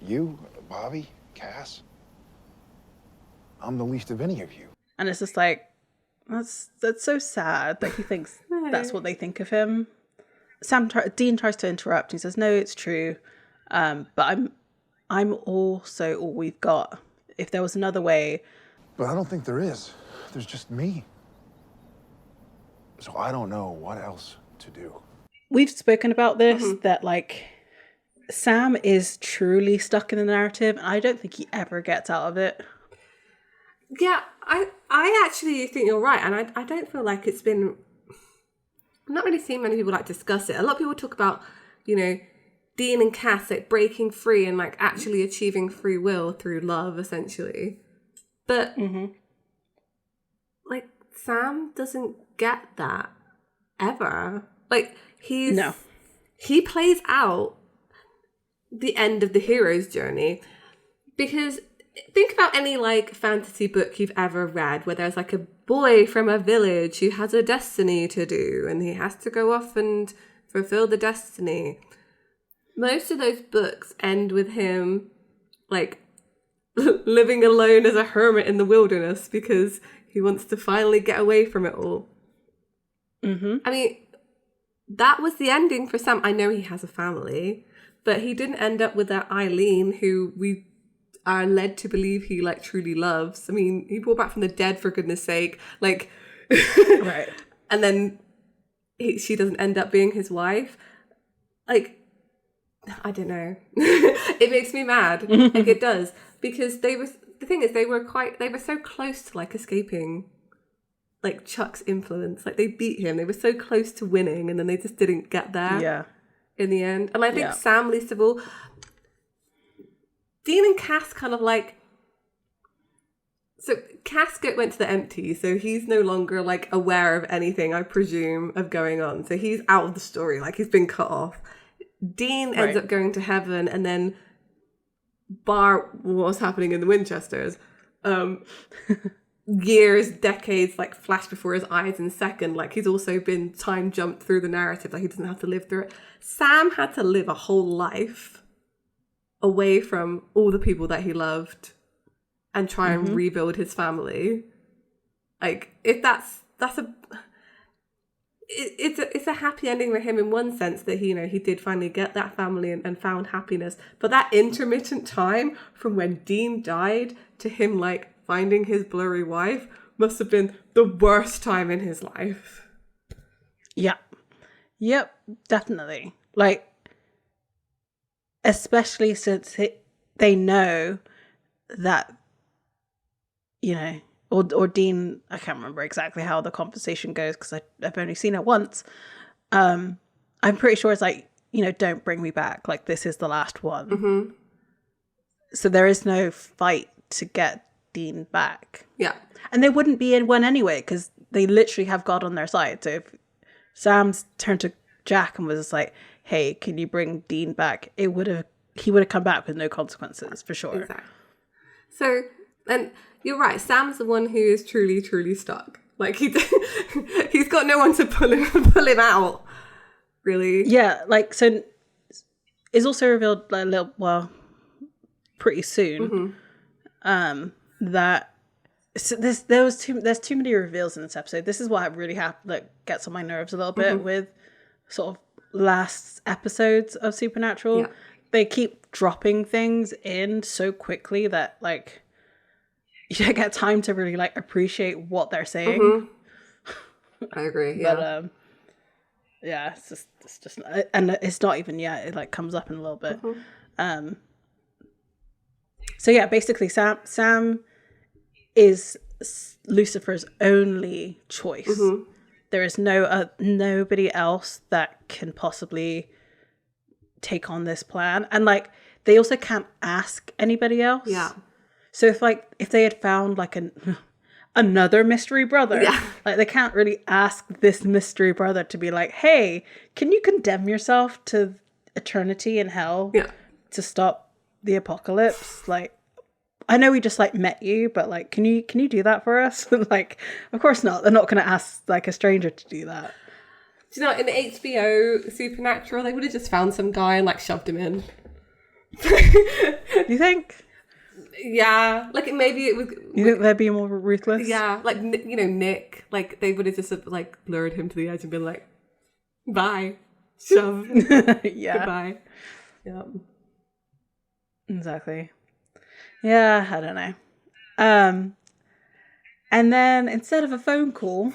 You, Bobby, Cass, I'm the least of any of you. And it's just like, that's so sad that he thinks that's what they think of him. Dean tries to interrupt. He says, no, it's true. But I'm also all we've got. If there was another way. But I don't think there is. There's just me. So I don't know what else to do. We've spoken about this, that like Sam is truly stuck in the narrative, and I don't think he ever gets out of it. Yeah, I actually think you're right, and I don't feel like it's been... I'm not really seeing many people like discuss it. A lot of people talk about, you know, Dean and Cass like breaking free and like actually achieving free will through love, essentially. But like Sam doesn't get that ever. Like he plays out the end of the hero's journey, because think about any like fantasy book you've ever read where there's like a boy from a village who has a destiny to do and he has to go off and fulfill the destiny. Most of those books end with him like living alone as a hermit in the wilderness because he wants to finally get away from it all. I mean, that was the ending for Sam. I know he has a family, but he didn't end up with that Eileen who we are led to believe he like truly loves. I mean, he brought back from the dead, for goodness sake. Like, Right. And then she doesn't end up being his wife. Like, I don't know. It makes me mad. Like it does, because the thing is they were so close to like escaping like Chuck's influence. Like they beat him. They were so close to winning, and then they just didn't get there in the end. And I think Sam, least of all, Dean and Cass kind of like... So Cass went to the empty, so he's no longer like aware of anything, I presume, of going on. So he's out of the story, like he's been cut off. Dean ends up going to heaven, and then bar what's happening in the Winchesters. Years, decades, like flash before his eyes in a second. Like he's also been time jumped through the narrative. Like he doesn't have to live through it. Sam had to live a whole life away from all the people that he loved and try and rebuild his family. Like if it's a happy ending for him in one sense that he did finally get that family and found happiness. But that intermittent time from when Dean died to him like finding his blurry wife must have been the worst time in his life. Yeah. Yep, definitely. Like, especially since they know that, you know, or Dean, I can't remember exactly how the conversation goes because I've only seen it once. I'm pretty sure it's like, you know, don't bring me back. Like, this is the last one. So there is no fight to get Dean back. Yeah. And they wouldn't be in one anyway because they literally have God on their side. So if Sam's turned to Jack and was just like, hey, can you bring Dean back? He would have come back with no consequences for sure. Exactly. So, and you're right, Sam's the one who is truly, truly stuck. Like he's got no one to pull him out, really. Yeah, like, so it's also revealed like pretty soon that there's too many reveals in this episode. This is what really gets on my nerves a little bit with sort of last episodes of Supernatural. Yeah. They keep dropping things in so quickly that like you don't get time to really like appreciate what they're saying. I agree. Yeah. But yeah, it's just and it's not even yet. It like comes up in a little bit. So yeah, basically Sam is Lucifer's only choice there is nobody else that can possibly take on this plan. And like, they also can't ask anybody else. Yeah. So if they had found like another mystery brother, like they can't really ask this mystery brother to be like, hey, can you condemn yourself to eternity in hell to stop the apocalypse? Like, I know we just like met you, but like, can you do that for us? Like, of course not. They're not going to ask like a stranger to do that. Do you know, in HBO Supernatural, they would have just found some guy and like shoved him in. You think? Yeah, like maybe it was. You think they'd be more ruthless? Yeah, like, you know, Nick, like they would have just like lured him to the edge and been like, bye, shove, yeah, goodbye. Yeah, exactly. Yeah, I don't know. And then instead of a phone call,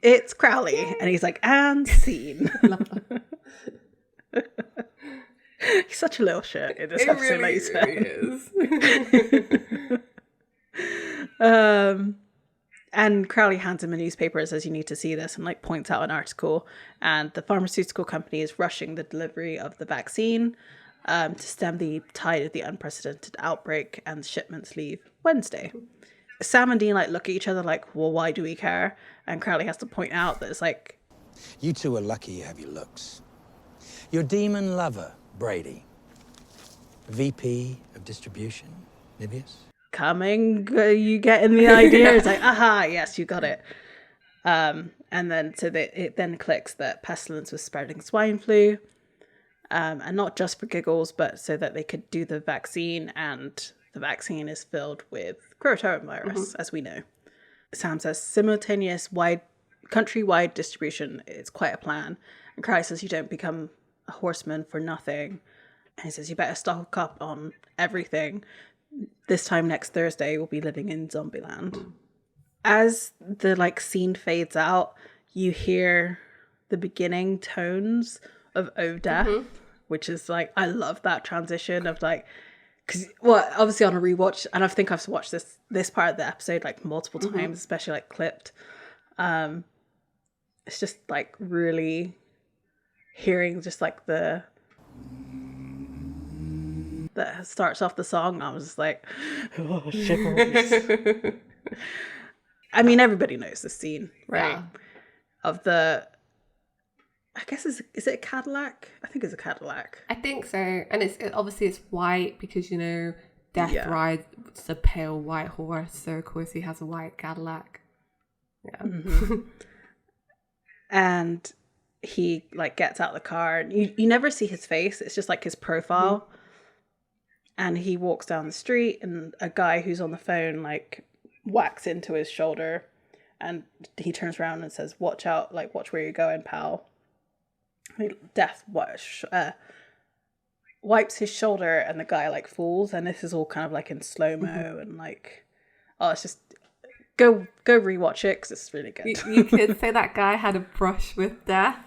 it's Crowley, and he's like, and scene. He's such a little shit in this episode, like you said. Really is. And Crowley hands him a newspaper and says, you need to see this, and like points out an article. And the pharmaceutical company is rushing the delivery of the vaccine to stem the tide of the unprecedented outbreak, and shipments leave Wednesday. Sam and Dean like look at each other like, well, why do we care? And Crowley has to point out that it's like, you two are lucky you have your looks. Your demon lover, Brady, VP of distribution, Nibius. Coming, you getting the idea? It's like, aha, yes, you got it. And then it then clicks that pestilence was spreading swine flu, and not just for giggles, but so that they could do the vaccine, and the vaccine is filled with Croatoan virus, as we know. Sam says simultaneous countrywide distribution is quite a plan. And Crowley says you don't become a horseman for nothing. And he says you better stock up on everything. This time next Thursday, we'll be living in Zombieland. As the like scene fades out, you hear the beginning tones of Oh Death, which is like, I love that transition of like, because, well, obviously on a rewatch, and I think I've watched this part of the episode like multiple times, especially like clipped. It's just like really hearing just like that starts off the song. I was just like, oh, shivers. I mean, everybody knows the scene, right? Yeah. Of the, I guess is it a Cadillac? I think it's a Cadillac. I think so, and obviously it's white because, you know, Death rides a pale white horse, so of course he has a white Cadillac. Yeah. And he like gets out of the car, and you never see his face. It's just like his profile. And he walks down the street, and a guy who's on the phone like whacks into his shoulder, and he turns around and says, "Watch out! Like, watch where you're going, pal." Death wipes his shoulder, and the guy like falls, and this is all kind of like in slow-mo and like, oh, it's just go rewatch it because it's really good. You could say that guy had a brush with death.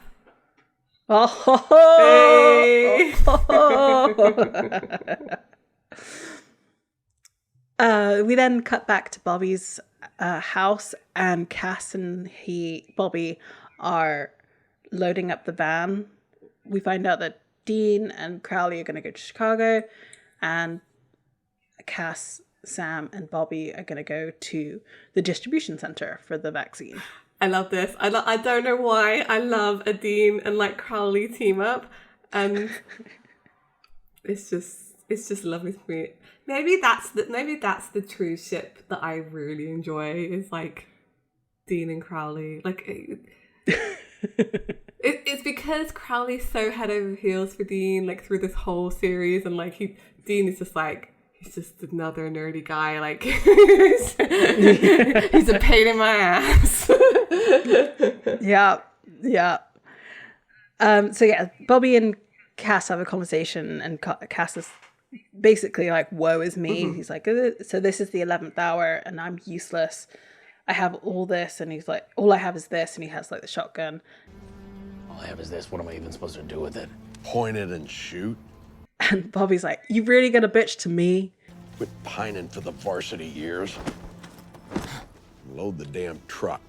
We then cut back to Bobby's house, and Cass and Bobby are loading up the van. We find out that Dean and Crowley are going to go to Chicago, and Cass, Sam, and Bobby are going to go to the distribution center for the vaccine. I love this. I don't know why I love a Dean and like Crowley team up, and it's just lovely to me. Maybe that's the true ship that I really enjoy, is like Dean and Crowley. Like it's because Crowley's so head over heels for Dean, like through this whole series, and like Dean is just like, he's just another nerdy guy, like he's a pain in my ass. Yeah. So yeah, Bobby and Cass have a conversation, and Cass is basically like, woe is me. He's like, so this is the 11th hour and I'm useless. I have all this, and he's like, all I have is this, and he has like the shotgun. All I have is this. What am I even supposed to do with it? Point it and shoot. And Bobby's like, you really gonna bitch to me? Quit pining for the varsity years. Load the damn truck.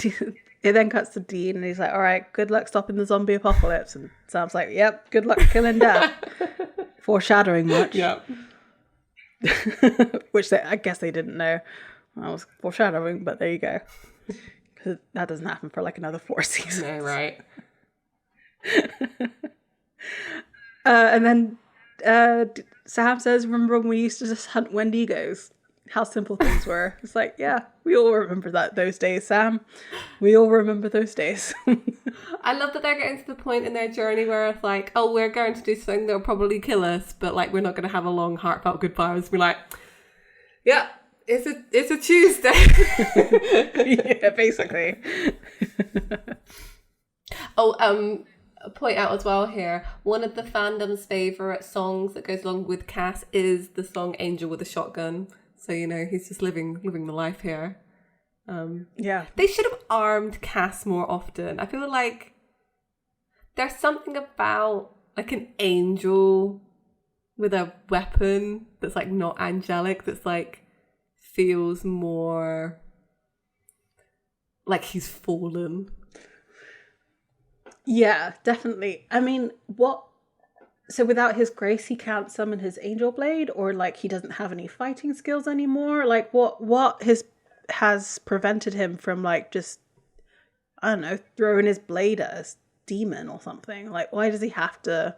it then cuts to Dean, and he's like, all right, good luck stopping the zombie apocalypse. And Sam's like, yep, good luck killing Death. Foreshadowing much. Yep. Which I guess they didn't know. I was foreshadowing, but there you go. Because that doesn't happen for like another 4 seasons. No, right. And then Sam says, remember when we used to just hunt Wendigos? How simple things were. It's like, yeah, we all remember those days, Sam. We all remember those days. I love that they're getting to the point in their journey where it's like, oh, we're going to do something that'll probably kill us, but like we're not going to have a long heartfelt goodbye. It's be like, yeah, it's a Tuesday. Yeah, basically. Point out as well here, one of the fandom's favourite songs that goes along with Cass is the song Angel with a Shotgun. So, you know, he's just living the life here. Yeah. They should have armed Cass more often. I feel like there's something about like an angel with a weapon that's like not angelic, that's like feels more like he's fallen. Yeah, definitely. I mean, so without his grace, he can't summon his angel blade, or like he doesn't have any fighting skills anymore? Like what has prevented him from like just, I don't know, throwing his blade at a demon or something? Like, why does he have to?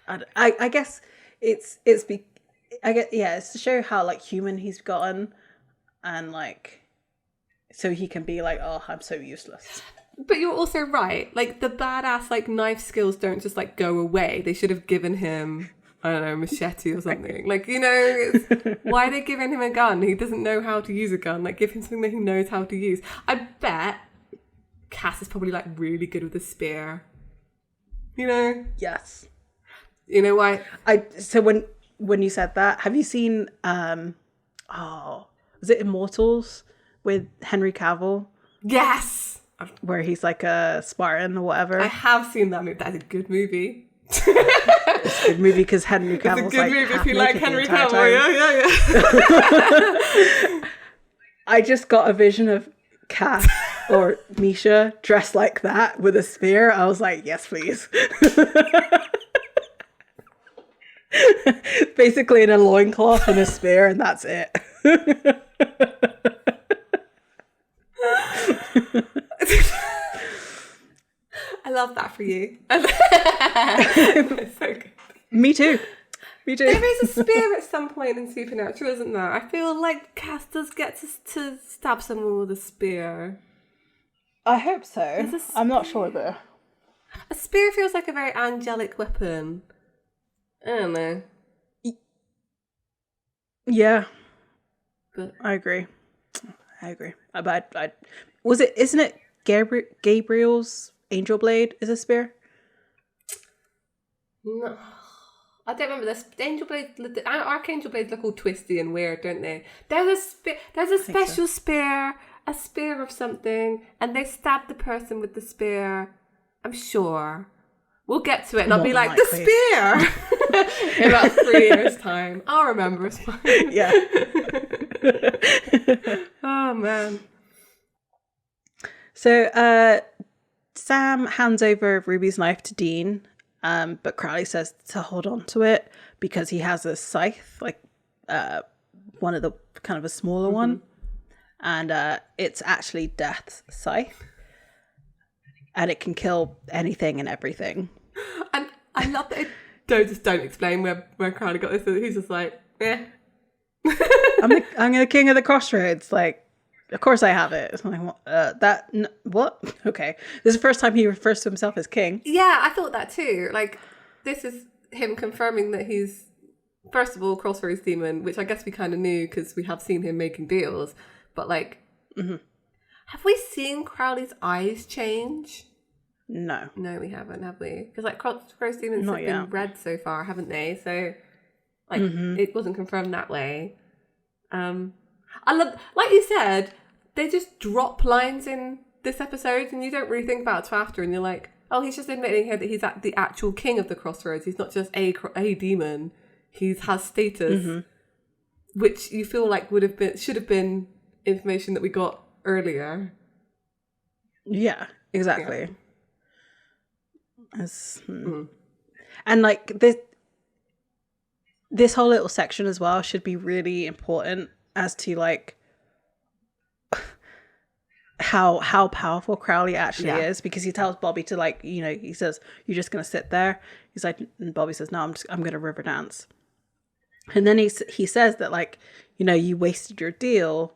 I guess it's to show how like human he's gotten, and like so he can be like, oh, I'm so useless. But you're also right. Like, the badass, like, knife skills don't just, like, go away. They should have given him, I don't know, a machete or something. Like, you know, why are they giving him a gun? He doesn't know how to use a gun. Like, give him something that he knows how to use. I bet Cass is probably, like, really good with a spear. You know? Yes. You know why? So when you said that, have you seen, was it Immortals with Henry Cavill? Yes! Where he's like a Spartan or whatever. I have seen that movie. That's a good movie. It's a good movie because Henry Cavill's like movie if you like Henry Cavill. Yeah. I just got a vision of Cass or Misha dressed like that with a spear. I was like, yes, please. Basically in a loincloth and a spear, and that's it. I love that for you. It's so good. Me too. There is a spear at some point in Supernatural, isn't there? I feel like Cass does get to stab someone with a spear. I hope so. I'm not sure though. A spear feels like a very angelic weapon. I don't know. Yeah. But I agree. But isn't it Gabriel's angel blade is a spear? No. I don't remember this. The angel blades, the archangel blades look all twisty and weird, don't they? There's a special spear, a spear of something, and they stab the person with the spear. I'm sure. We'll get to it, and I'll be like, the spear! In about 3 years' time. I'll remember it's fine. Yeah. Oh, man. So, Sam hands over Ruby's knife to Dean, but Crowley says to hold on to it because he has a scythe, like one of the kind of a smaller one, and it's actually Death's scythe, and it can kill anything and everything. And I love that it don't explain where Crowley got this. He's just like, eh. I'm the king of the crossroads, like. Of course I have it. I'm like, what? Okay. This is the first time he refers to himself as king. Yeah, I thought that too. Like, this is him confirming that he's, first of all, Crossroads Demon, which I guess we kind of knew because we have seen him making deals. But, like, have we seen Crowley's eyes change? No. No, we haven't, have we? Because, like, Crossroads Demons have been red so far, haven't they? So, like, it wasn't confirmed that way. I love, like you said, they just drop lines in this episode and you don't really think about it after, and you're like, oh, he's just admitting here that he's the actual king of the Crossroads. He's not just a demon. He has status, which you feel like should have been information that we got earlier. Yeah, exactly. And like this whole little section as well should be really important as to like how powerful Crowley actually is, because he tells Bobby to like, you know, he says, "You're just gonna sit there." He's like, and Bobby says, "No, I'm gonna river dance." And then he says that like, you know, you wasted your deal.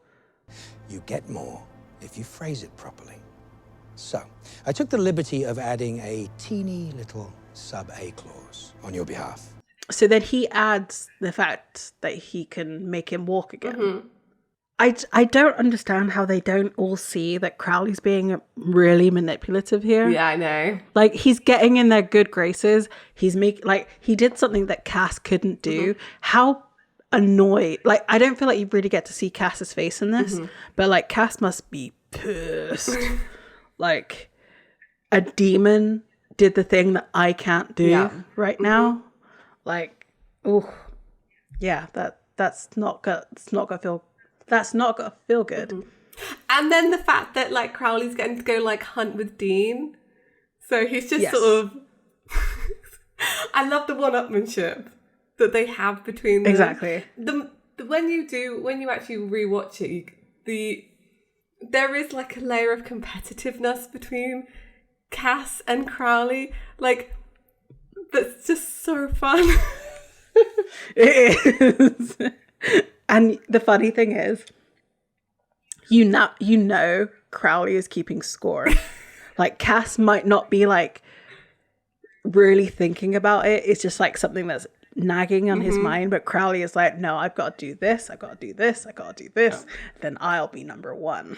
You get more if you phrase it properly. So, I took the liberty of adding a teeny little sub-A clause on your behalf. So then he adds the fact that he can make him walk again. I don't understand how they don't all see that Crowley's being really manipulative here. Yeah, I know. Like, he's getting in their good graces. He's he did something that Cass couldn't do. How annoyed. Like, I don't feel like you really get to see Cass's face in this, but like, Cass must be pissed. Like, a demon did the thing that I can't do right now. Like, oh, yeah, that's not gonna feel good. And then the fact that like Crowley's getting to go like hunt with Dean, so he's just sort of. I love the one-upmanship that they have between them. Exactly. When you actually rewatch it, there is like a layer of competitiveness between Cass and Crowley, like that's just so fun. It is. And the funny thing is, you know Crowley is keeping score. Like, Cass might not be like really thinking about it. It's just like something that's nagging on his mind. But Crowley is like, no, I've got to do this. I've got to do this. I've got to do this. Then I'll be number one.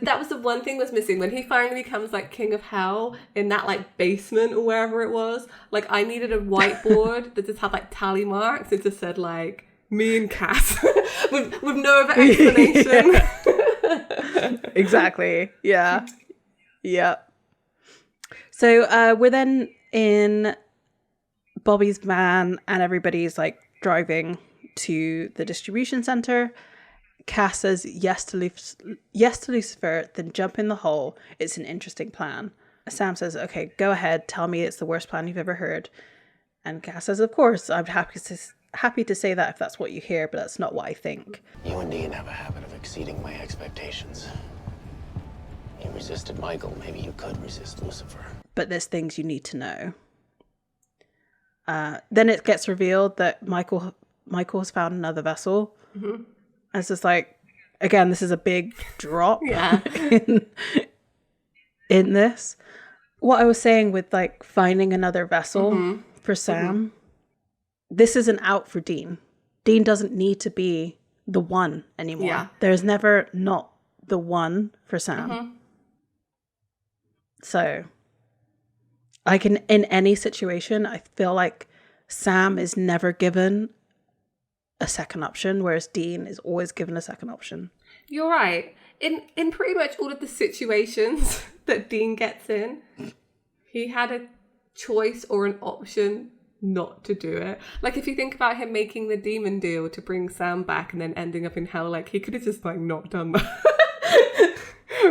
That was the one thing was missing when he finally becomes like king of hell in that like basement or wherever it was. Like, I needed a whiteboard that just had like tally marks. It just said like me and Cass with no other explanation. Exactly. Yeah. So we're then in Bobby's van and everybody's like driving to the distribution center. Cass says yes to Lucifer, then jump in the hole. It's an interesting plan. Sam says, okay, go ahead. Tell me it's the worst plan you've ever heard. And Cass says, of course, I'm happy to say that if that's what you hear, but that's not what I think. You and Dean have a habit of exceeding my expectations. You resisted Michael. Maybe you could resist Lucifer. But there's things you need to know. Then it gets revealed that Michael has found another vessel. Mm-hmm. And it's just like, again, this is a big drop in this. What I was saying with like finding another vessel for Sam, this isn't out for Dean. Dean doesn't need to be the one anymore. Yeah. There's never not the one for Sam. So, like in any situation, I feel like Sam is never given a second option, whereas Dean is always given a second option. You're right. In pretty much all of the situations that Dean gets in, he had a choice or an option not to do it. Like, if you think about him making the demon deal to bring Sam back and then ending up in hell, like, he could have just like not done that.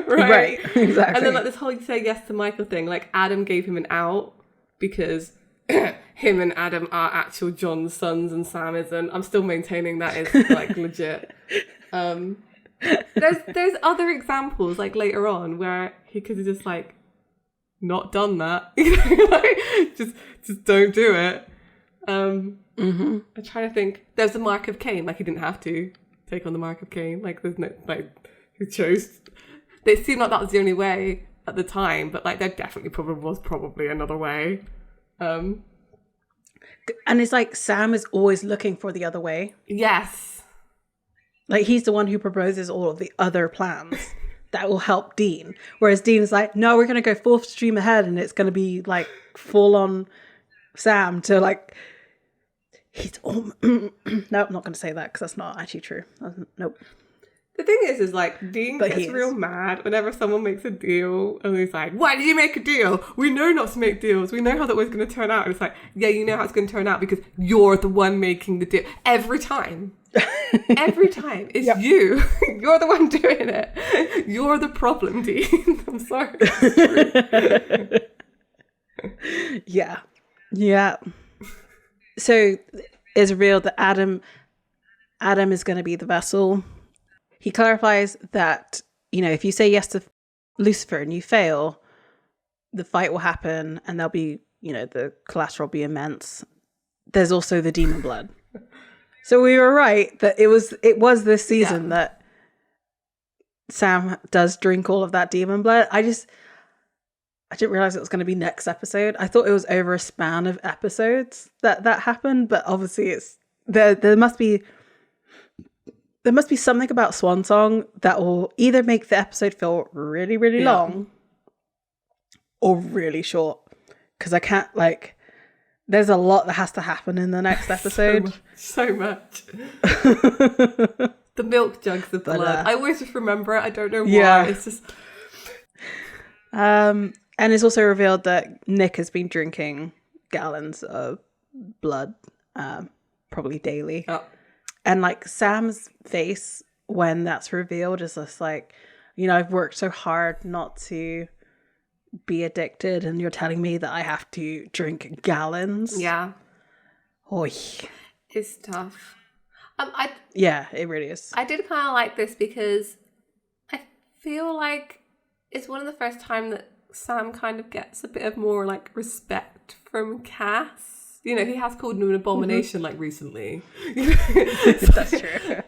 right, exactly. And then like this whole say yes to Michael thing, like Adam gave him an out because him and Adam are actual John's sons and Sam isn't. I'm still maintaining that is like legit. There's other examples like later on where he could have just like not done that. Like, just don't do it. I'm trying to think. There's the Mark of Cain. Like, he didn't have to take on the Mark of Cain. Like, there's no, like, he chose. It seemed like that was the only way at the time, but like there definitely probably another way. And it's like Sam is always looking for the other way. Yes. Like, he's the one who proposes all of the other plans that will help Dean. Whereas Dean's like, no, we're going to go full stream ahead and it's going to be like full on Sam to like, he's all... No, I'm not going to say that because that's not actually true. Nope. The thing is like, Dean gets real mad whenever someone makes a deal, and he's like, why did you make a deal? We know not to make deals. We know how that was going to turn out. And it's like, yeah, you know how it's going to turn out because you're the one making the deal. Every time. Every time. It's you. You're the one doing it. You're the problem, Dean. I'm sorry. Yeah. Yeah. So it's revealed that Adam is going to be the vessel. He clarifies that, if you say yes to Lucifer and you fail, the fight will happen and there'll be, the collateral will be immense. There's also the demon blood. So we were right that it was this season that Sam does drink all of that demon blood. I didn't realize it was going to be next episode. I thought it was over a span of episodes that happened, but obviously it's there must be something about Swan Song that will either make the episode feel really, really long or really short. Because I can't, there's a lot that has to happen in the next episode. So much. The milk jugs of blood. I always just remember it. I don't know why. Yeah. It's just... And it's also revealed that Nick has been drinking gallons of blood, probably daily. Oh. And Sam's face when that's revealed is just I've worked so hard not to be addicted, and you're telling me that I have to drink gallons. Yeah. Oy. It's tough. Yeah, it really is. I did kind of like this because I feel like it's one of the first time that Sam kind of gets a bit of more respect from Cass. He has called him an abomination recently. That's true.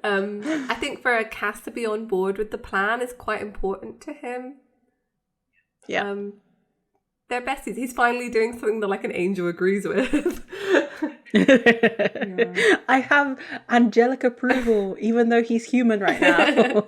I think for a Cass to be on board with the plan is quite important to him. Yeah. They're besties. He's finally doing something that an angel agrees with. I have angelic approval, even though he's human right now.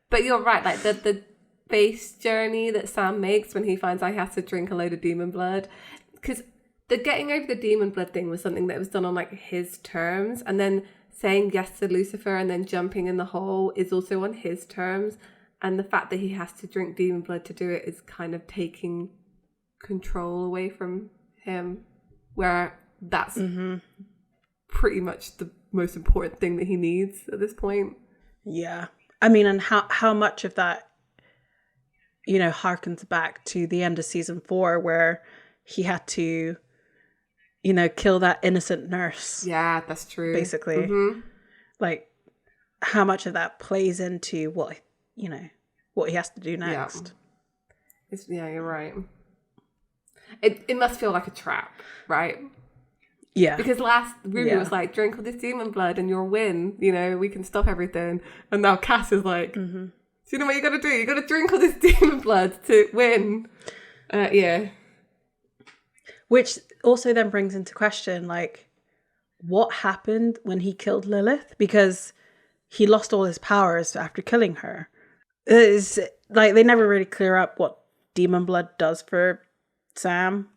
But you're right, the face journey that Sam makes when he finds out he has to drink a load of demon blood. Because the getting over the demon blood thing was something that was done on his terms, and then saying yes to Lucifer and then jumping in the hole is also on his terms. And the fact that he has to drink demon blood to do it is kind of taking control away from him, where that's pretty much the most important thing that he needs at this point. Yeah. I mean, and how much of that, harkens back to the end of season 4 where he had to, kill that innocent nurse. Yeah, that's true. Basically. Mm-hmm. How much of that plays into what he has to do next. Yeah, you're right. It must feel like a trap, right? Yeah. Because last Ruby was drink all this demon blood and you'll win. We can stop everything. And now Cass is so you know what you got to do? You got to drink all this demon blood to win. Yeah. Which also then brings into question, what happened when he killed Lilith? Because he lost all his powers after killing her. It's they never really clear up what demon blood does for Sam.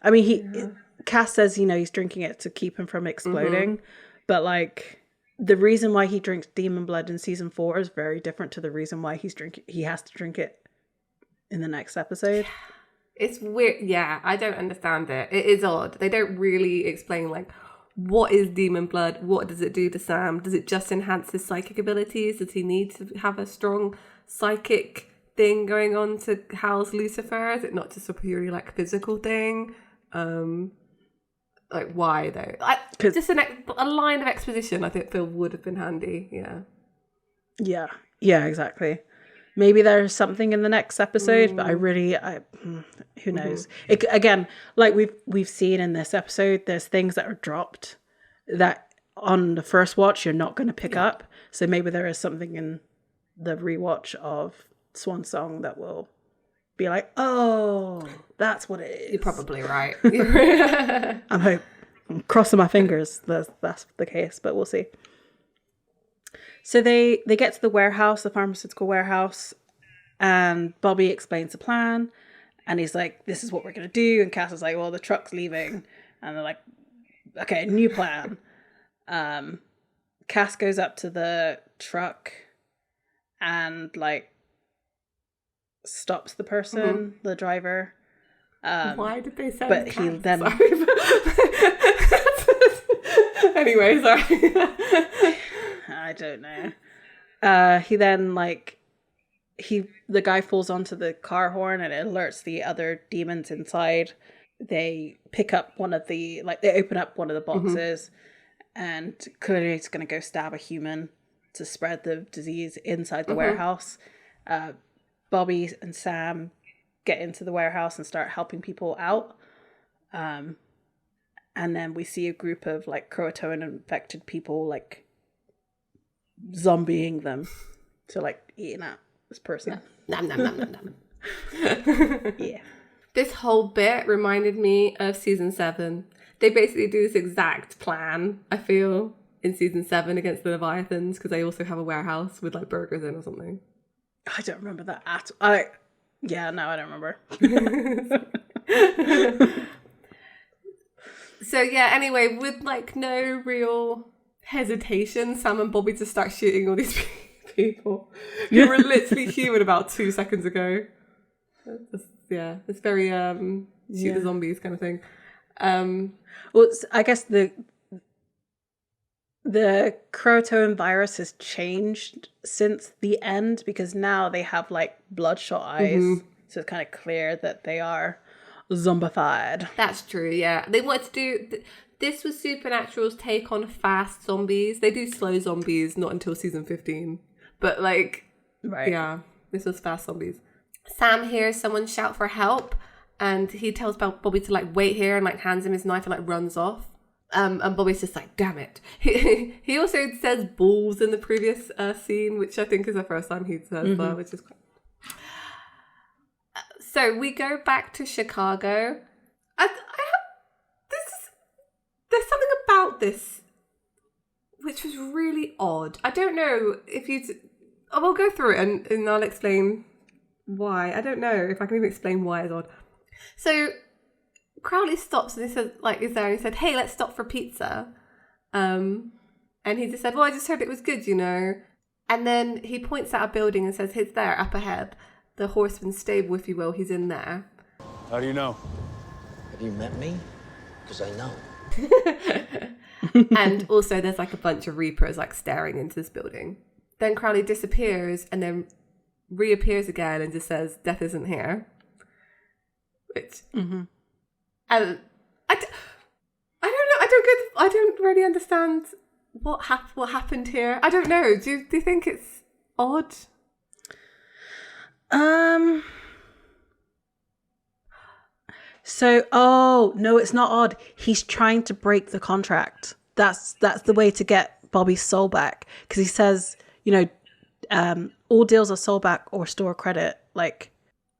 I mean, Cass says, he's drinking it to keep him from exploding. But the reason why he drinks demon blood in season 4 is very different to the reason why he has to drink it in the next episode. It's weird. Yeah, I don't understand it. It is odd. They don't really explain what is demon blood? What does it do to Sam? Does it just enhance his psychic abilities? Does he need to have a strong psychic thing going on to house Lucifer? Is it not just a purely physical thing? Why though? Just a line of exposition I think Phil would have been handy. Yeah. Yeah, exactly. Maybe there's something in the next episode, but who knows? It, again, we've seen in this episode, there's things that are dropped that on the first watch you're not going to pick up. So maybe there is something in the rewatch of Swan Song that will be oh, that's what it is. You're probably right. I'm crossing my fingers that's the case, but we'll see. So they get to the warehouse, the pharmaceutical warehouse, and Bobby explains the plan, and he's this is what we're going to do, and Cass is well, the truck's leaving, and they're okay, new plan. Cass goes up to the truck and stops the person, the driver. Why did they say but Cass? He then Anyway, sorry. I don't know. He then the guy falls onto the car horn and it alerts the other demons inside. They pick up they open up one of the boxes, and clearly it's going to go stab a human to spread the disease inside the warehouse. Bobby and Sam get into the warehouse and start helping people out. And then we see a group of Croatoan infected people zombieing them. So eating at this person. Nom, nom, nom, nom, nom. Yeah. This whole bit reminded me of season 7. They basically do this exact plan, I feel, in season 7 against the Leviathans, because they also have a warehouse with burgers in or something. I don't remember that at all. I don't remember. So yeah, anyway, with no real hesitation, Sam and Bobby just start shooting all these people who were literally human about 2 seconds ago. It's very shoot the zombies kind of thing. Well, I guess the Croatoan virus has changed since the end, because now they have bloodshot eyes, so it's kind of clear that they are zombified. That's true. Yeah, they wanted to do. This was Supernatural's take on fast zombies. They do slow zombies not until season 15, but right. Yeah, this was fast zombies. Sam hears someone shout for help, and he tells Bobby to wait here, and hands him his knife and runs off. And Bobby's just damn it. He also says balls in the previous scene, which I think is the first time he says that, which is quite... So we go back to Chicago. There's something about this which was really odd. I don't know if we'll go through it and I'll explain why. I don't know if I can even explain why it's odd. So Crowley stops and he says, is there? And he said, hey, let's stop for pizza. And he just said, well, I just heard it was good, And then he points at a building and says, it's there, up ahead. The horseman's stable, if you will, he's in there. How do you know? Have you met me? Because I know. And also there's a bunch of Reapers staring into this building. Then Crowley disappears and then reappears again and just says, death isn't here. Which... And I don't know. I don't really understand what happened here. I don't know. Do you think it's odd? So, no, it's not odd. He's trying to break the contract. That's the way to get Bobby's soul back, because he says, all deals are soul back or store credit.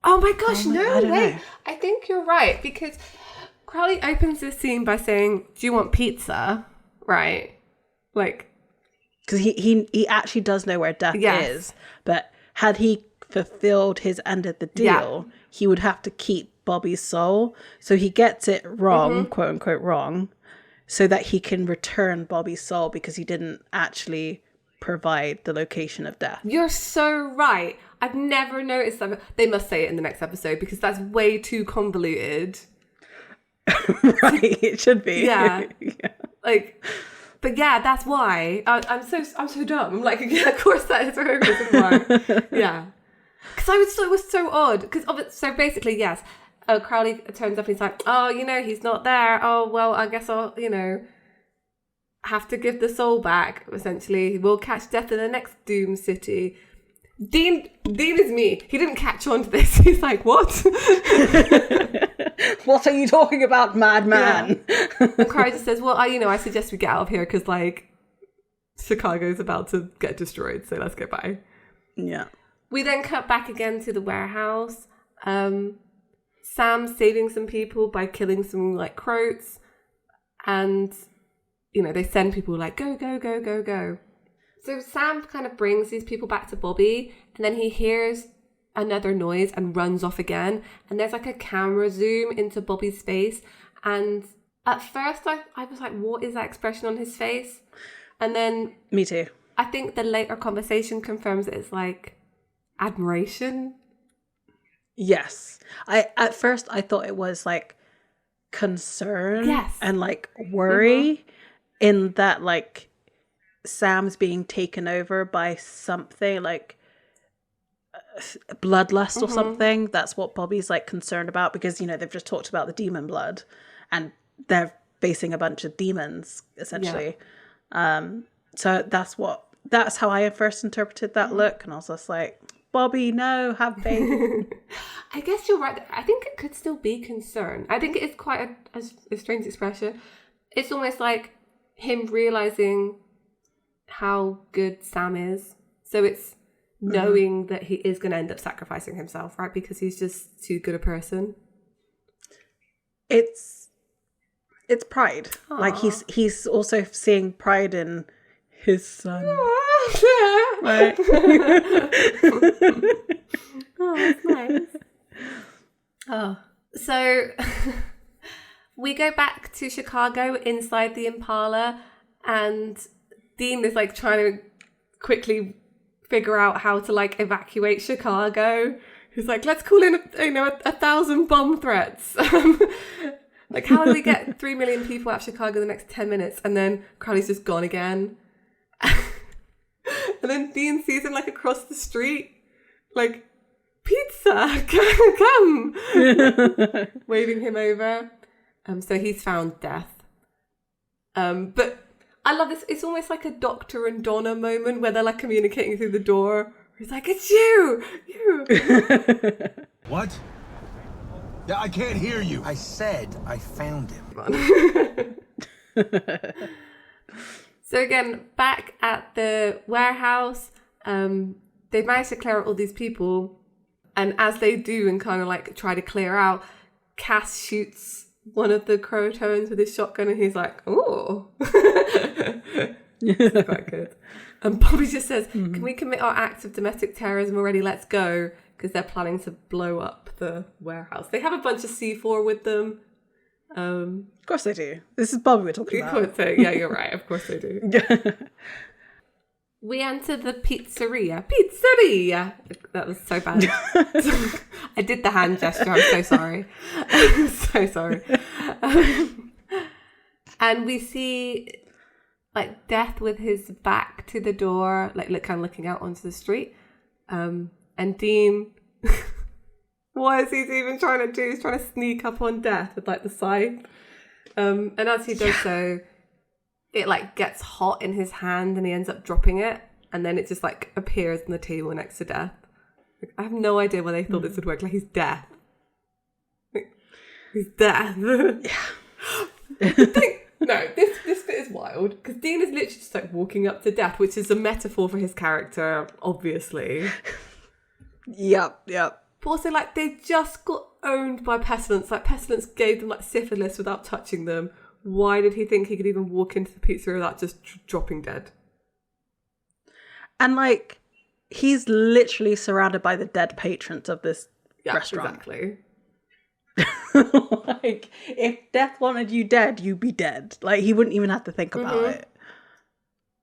Oh my gosh, no way. Know. I think you're right, because Crowley opens this scene by saying, do you want pizza? Right. Because he actually does know where death is, but had he fulfilled his end of the deal, he would have to keep Bobby's soul. So he gets it wrong, quote unquote wrong, so that he can return Bobby's soul, because he didn't actually provide the location of death. You're so right. I've never noticed that. They must say it in the next episode, because that's way too convoluted. Right, it should be. Yeah. But yeah, that's why. I'm so dumb. I'm yeah, of course that is why. Yeah. Because I thought it was so odd. So basically, yes, Crowley turns up and he's like, oh, he's not there. Oh, well, I guess I'll, have to give the soul back, essentially. We'll catch death in the next Doom City. Dean is me. He didn't catch on to this. He's like, what? What are you talking about, madman? Yeah. And Crowley just says, well, I suggest we get out of here, because, Chicago's about to get destroyed, so let's get by. Yeah. We then cut back again to the warehouse. Sam's saving some people by killing some croats, and they send people go, go, go, go, go. So Sam kind of brings these people back to Bobby, and then he hears another noise and runs off again, and there's a camera zoom into Bobby's face, and at first I was like, what is that expression on his face? And then me too. I think the later conversation confirms that it's admiration. Yes. At first I thought it was concern, yes, and worry, in that like Sam's being taken over by something like bloodlust or something. That's what Bobby's like concerned about, because you know they've just talked about the demon blood and they're facing a bunch of demons essentially. So that's how I first interpreted that look, and I was just like, Bobby, no, have faith. I guess you're right. I think it could still be concern. I think it is quite a strange expression. It's almost like him realizing how good Sam is. So it's knowing that he is going to end up sacrificing himself, right? Because he's just too good a person. It's pride. Aww. Like he's also seeing pride in his son. Right? Oh, that's nice. Oh, so we go back to Chicago inside the Impala, and Dean is like trying to quickly figure out how to like evacuate Chicago. He's like, let's call in 1,000 bomb threats. Like, how do we get 3 million people out of Chicago in the next 10 minutes? And then Crowley's just gone again. And then Dean sees him like across the street, like, pizza, come, waving him over. So he's found death. But I love this. It's almost like a Doctor and Donna moment where they're like communicating through the door. He's like, it's you. What? Yeah, I can't hear you. I said I found him. So again, back at the warehouse, they've managed to clear out all these people. And as they do and kind of like try to clear out, Cass shoots one of the Croatoans with his shotgun, and he's like, oh. It's quite good. And Bobby just says, can we commit our acts of domestic terrorism already? Let's go. Because they're planning to blow up the warehouse. They have a bunch of C4 with them. Of course they do. This is Bobby we're talking about. Yeah, you're right. Of course they do. We enter the pizzeria. That was so bad. I did the hand gesture. I'm so sorry. I'm so sorry. And we see like Death with his back to the door, like kind of looking out onto the street. And Dean, what is he even trying to do? He's trying to sneak up on Death with like the scythe. And as he does so, it like gets hot in his hand and he ends up dropping it. And then it just like appears on the table next to Death. Like, I have no idea why they thought this would work. Like, he's Death. Like, he's Death. No, this bit is wild. Because Dean is literally just like walking up to Death, which is a metaphor for his character, obviously. Yep. But also, like, they just got owned by Pestilence. Like, Pestilence gave them like syphilis without touching them. Why did he think he could even walk into the pizzeria without just dropping dead? And like, he's literally surrounded by the dead patrons of this restaurant. Exactly. Like, if Death wanted you dead, you'd be dead. Like, he wouldn't even have to think about it.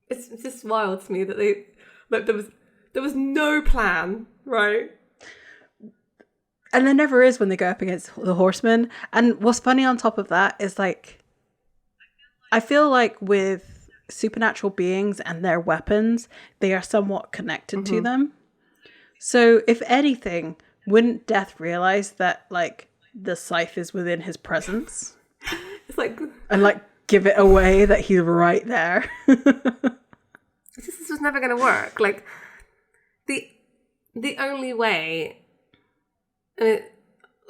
It's just wild to me that they like there was no plan, right? And there never is when they go up against the Horsemen. And what's funny on top of that is like, I feel like with supernatural beings and their weapons, they are somewhat connected to them. So if anything, wouldn't Death realize that like the scythe is within his presence? It's like, and like give it away that he's right there. This was never going to work. Like, the only way, I mean,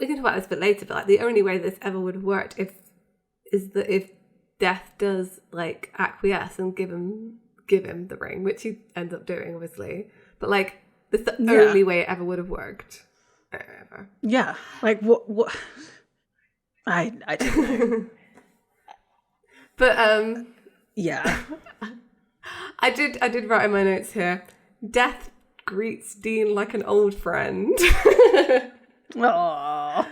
we can talk about this a bit later, but like the only way this ever would have worked is that if Death does like acquiesce and give him the ring, which he ends up doing, obviously. But like, that's the only way it ever would have worked. Ever. Yeah, like what? I don't know. But yeah, I did write in my notes here. Death greets Dean like an old friend. Aww.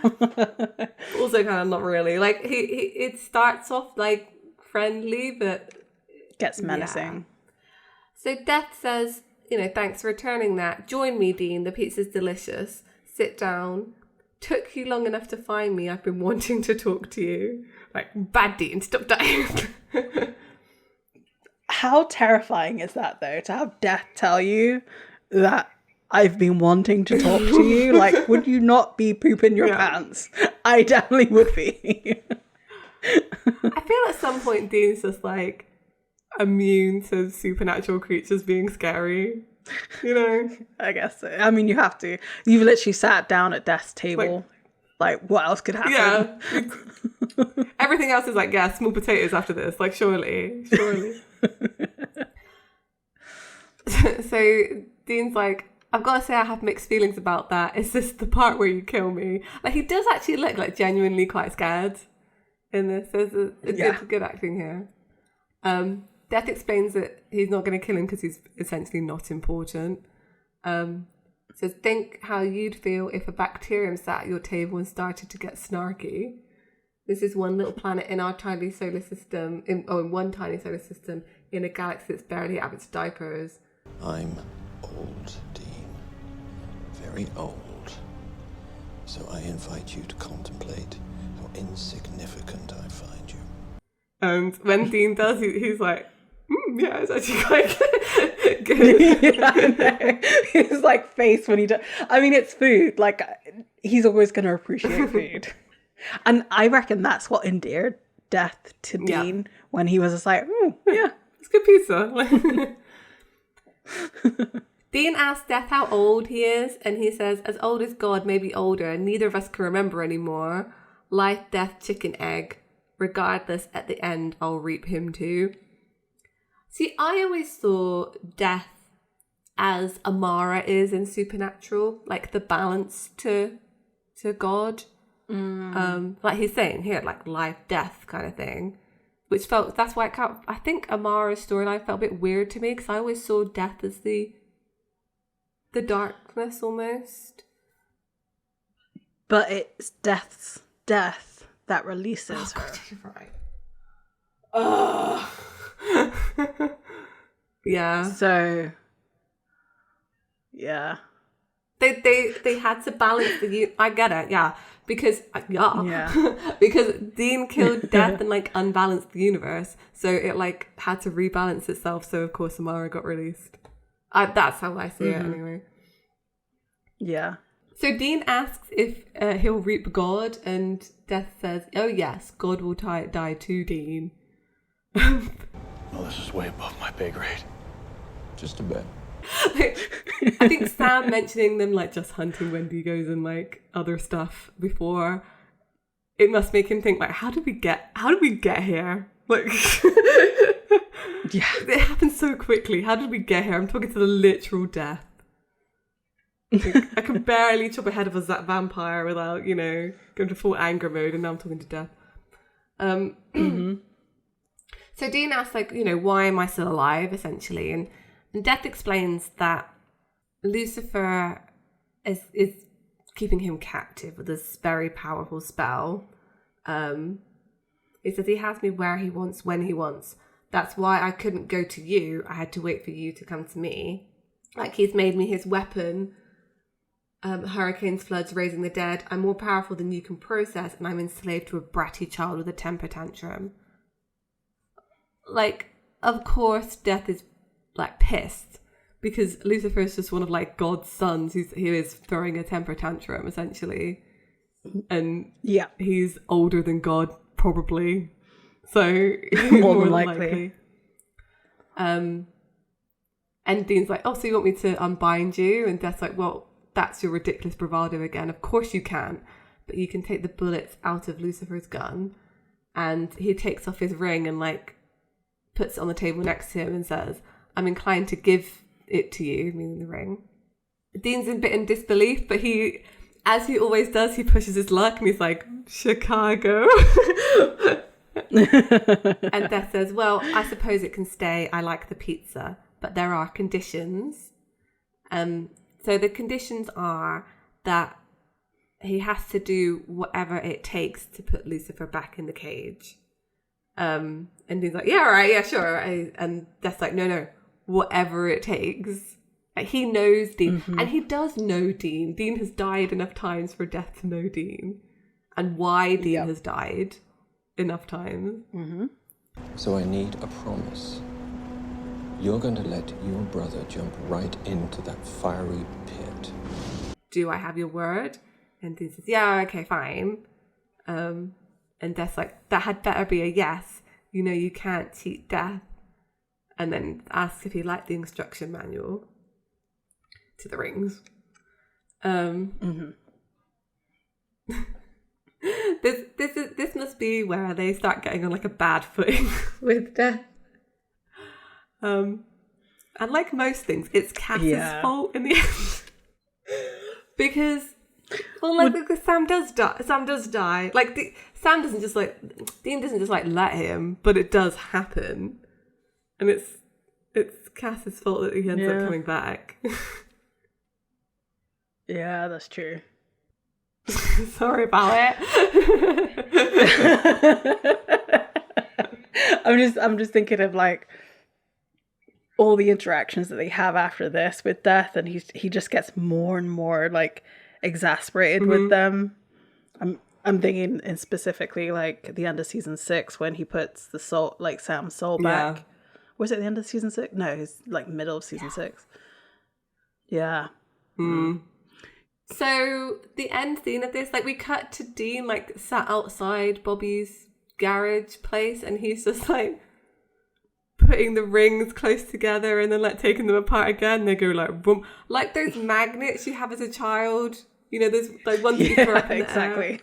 Also kind of not really. Like he it starts off like friendly, but gets menacing. So Death says, thanks for returning that. Join me, Dean. The pizza's delicious. Sit down. Took you long enough to find me. I've been wanting to talk to you. Like, bad Dean, stop dying. How terrifying is that, though, to have death tell you that I've been wanting to talk to you? Like, would you not be pooping your pants? I definitely would be. I feel at some point Dean's just like immune to supernatural creatures being scary. You know? I guess so. I mean, you have to. You've literally sat down at death's table. Like what else could happen? Yeah. Everything else is like, yeah, small potatoes after this. Like, surely. So Dean's like, I've got to say I have mixed feelings about that. It's just the part where you kill me. Like, he does actually look like genuinely quite scared in this. There's a good acting here. Death explains that he's not going to kill him because he's essentially not important. So think how you'd feel if a bacterium sat at your table and started to get snarky. This is one little planet in our tiny solar system, in one tiny solar system, in a galaxy that's barely out of its diapers. I'm old, Dean. Very old. So I invite you to contemplate how insignificant I find you. And when Dean does, he's like, yeah, it's actually quite good. Yeah, I know. His like face when he does. I mean, it's food. Like, he's always going to appreciate food. And I reckon that's what endeared Death to Dean when he was just like, yeah, it's good pizza. Dean asks Death how old he is, and he says, as old as God, maybe older, and neither of us can remember anymore. Life, death, chicken, egg. Regardless, at the end, I'll reap him too. See, I always saw Death as Amara is in Supernatural, like the balance to God. Like he's saying here, like life, death kind of thing, which felt, that's why I think Amara's storyline felt a bit weird to me, because I always saw Death as the darkness almost. But it's Death's death that releases her. God, you're right. Oh. Yeah. So, yeah. They had to balance I get it, yeah. Because because Dean killed Death and like unbalanced the universe, so it like had to rebalance itself. So of course Amara got released. That's how I see it anyway. Yeah. So Dean asks if he'll reap God, and Death says, "Oh yes, God will die too, Dean." Well, this is way above my pay grade. Just a bit. I think Sam mentioning them like just hunting Wendigos and like other stuff before, it must make him think like, how did we get here? Like, yeah, it happened so quickly. How did we get here? I'm talking to the literal Death. Like, I can barely chop a head of a vampire without, going to full anger mode, and now I'm talking to Death. So Dean asks, like, why am I still alive, essentially? And Death explains that Lucifer is keeping him captive with this very powerful spell. He says he has me where he wants, when he wants. That's why I couldn't go to you. I had to wait for you to come to me. Like, he's made me his weapon. Hurricanes, floods, raising the dead. I'm more powerful than you can process, and I'm enslaved to a bratty child with a temper tantrum. Like, of course, Death is like pissed because Lucifer is just one of like God's sons who is throwing a temper tantrum essentially, and he's older than God probably, so more than likely. And Dean's like, oh, so you want me to unbind you? And Death's like, well, that's your ridiculous bravado again. Of course you can, but you can take the bullets out of Lucifer's gun. And he takes off his ring and like puts it on the table next to him and says, I'm inclined to give it to you, meaning the ring. Dean's a bit in disbelief, but he, as he always does, he pushes his luck and he's like, Chicago. And Death says, well, I suppose it can stay. I like the pizza, but there are conditions. So the conditions are that he has to do whatever it takes to put Lucifer back in the cage. And he's like, yeah, all right, yeah, sure. And Death's like, no, whatever it takes. Like, he knows Dean, and he does know Dean. Dean has died enough times for Death to know Dean, and why Dean has died enough times. So I need a promise. You're going to let your brother jump right into that fiery pit. Do I have your word? And Dean says, yeah, okay, fine. And Death's like, that had better be a yes. You know you can't cheat Death. And then asks if he liked the instruction manual to the rings. This must be where they start getting on like a bad footing with Death. And like most things, it's Cass's fault in the end. Because, well, like, Sam does die. Like, Dean doesn't just like let him, but it does happen. And it's Cass's fault that he ends up coming back. Yeah, that's true. Sorry about it. I'm just thinking of like all the interactions that they have after this with Death, and he just gets more and more like exasperated with them. I'm thinking in specifically like the end of season 6 when he puts the soul, like Sam's soul back. Yeah. Was it the end of season 6? No, it's like middle of season 6. Yeah. So the end scene of this, like we cut to Dean like sat outside Bobby's garage place, and he's just like putting the rings close together and then like taking them apart again. They go like boom, like those magnets you have as a child. You know, there's like ones you throw up in the air.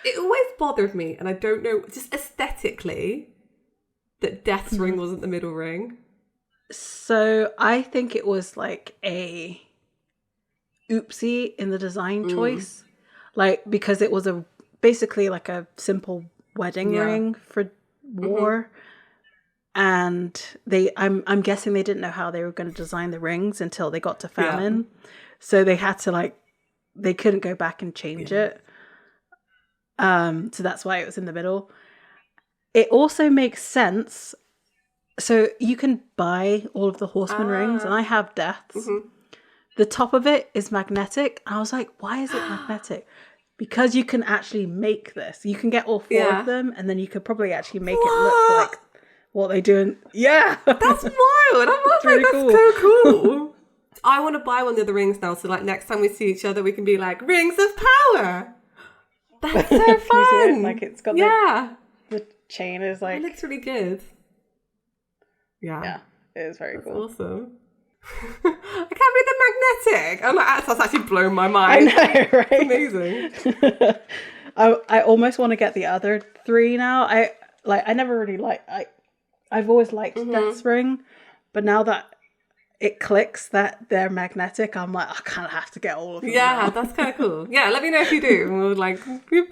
It always bothered me, and I don't know, just aesthetically, that Death's ring wasn't the middle ring. So I think it was like a oopsie in the design choice, like because it was basically like a simple wedding ring for war, and I'm guessing they didn't know how they were going to design the rings until they got to famine, so they had to like they couldn't go back and change it. So that's why it was in the middle. It also makes sense. So you can buy all of the horseman rings, and I have Death's. The top of it is magnetic. I was like, why is it magnetic? Because you can actually make this. You can get all 4 of them, and then you could probably actually make it look like what they do. Yeah. That's wild. That's really cool. So cool. I want to buy one of the rings now, so like next time we see each other, we can be like, rings of power. That's so fun. Like it's got the chain is like... It looks really good. Yeah, it is very cool. Awesome. I can't believe they're magnetic. I'm like, that's actually blown my mind. I know, right? It's amazing. I almost want to get the other 3 now. I never really I've always liked Death's ring, but now that it clicks that they're magnetic, I'm like, I kind of have to get all of them. Yeah, now. that's kind of cool. Yeah, let me know if you do. And we'll like, we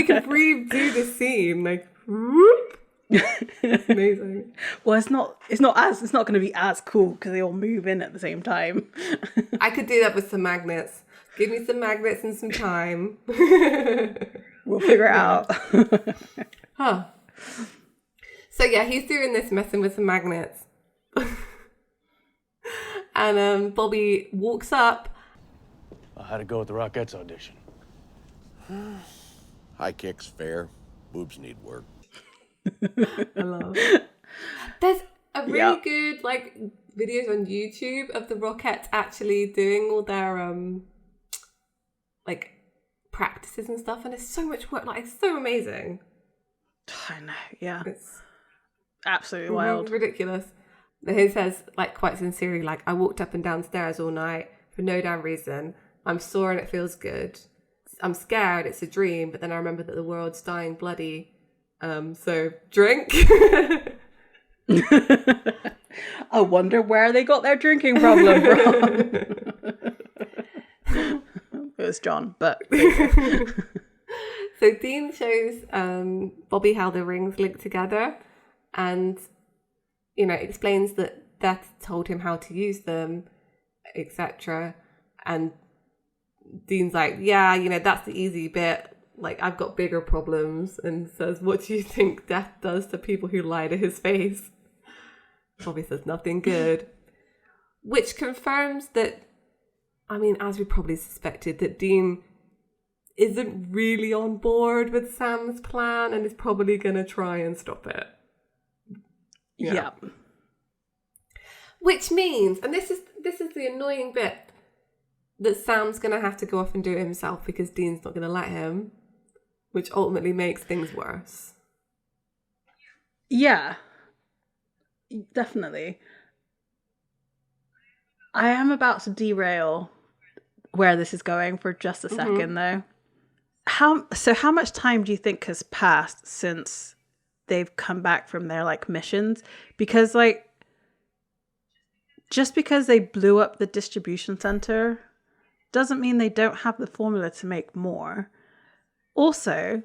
can redo the scene, like, whoop. Amazing. Well, it's not going to be as cool because they all move in at the same time. I could do that with some magnets. Give me some magnets and some time. We'll figure it out. Huh. So yeah, he's doing this, messing with some magnets. And Bobby walks up. How'd it go with the Rockettes audition? High kicks, fair. Boobs need work. I love it. There's a really good like videos on YouTube of the Rockettes actually doing all their like practices and stuff, and it's so much work. Like it's so amazing. I know, yeah. It's absolutely wild. Ridiculous. He says, like, quite sincerely, like, I walked up and down stairs all night for no damn reason. I'm sore and it feels good. I'm scared, it's a dream, but then I remember that the world's dying bloody. So, drink. I wonder where they got their drinking problem from. It was John, but... So Dean shows Bobby how the rings link together, and explains that Death told him how to use them, etc. And Dean's like, yeah, that's the easy bit. Like, I've got bigger problems, and says, what do you think Death does to people who lie to his face? Bobby says, nothing good. Which confirms that, as we probably suspected, that Dean isn't really on board with Sam's plan and is probably going to try and stop it. Yeah. Which means, and this is the annoying bit, that Sam's going to have to go off and do it himself because Dean's not going to let him, which ultimately makes things worse. Yeah. Definitely. I am about to derail where this is going for just a second, though. How much time do you think has passed since they've come back from their like missions? Because like, just because they blew up the distribution center doesn't mean they don't have the formula to make more. Also,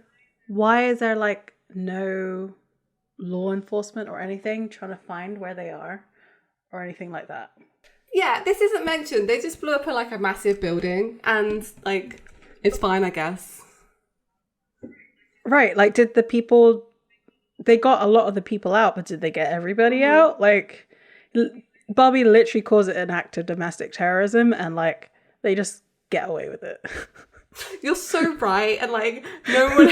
why is there like no law enforcement or anything trying to find where they are or anything like that? Yeah, this isn't mentioned. They just blew up a massive building and like it's fine, I guess. Right, like did the people, they got a lot of the people out, but did they get everybody out? Like Bobby literally calls it an act of domestic terrorism and like they just get away with it. You're so right, and like no one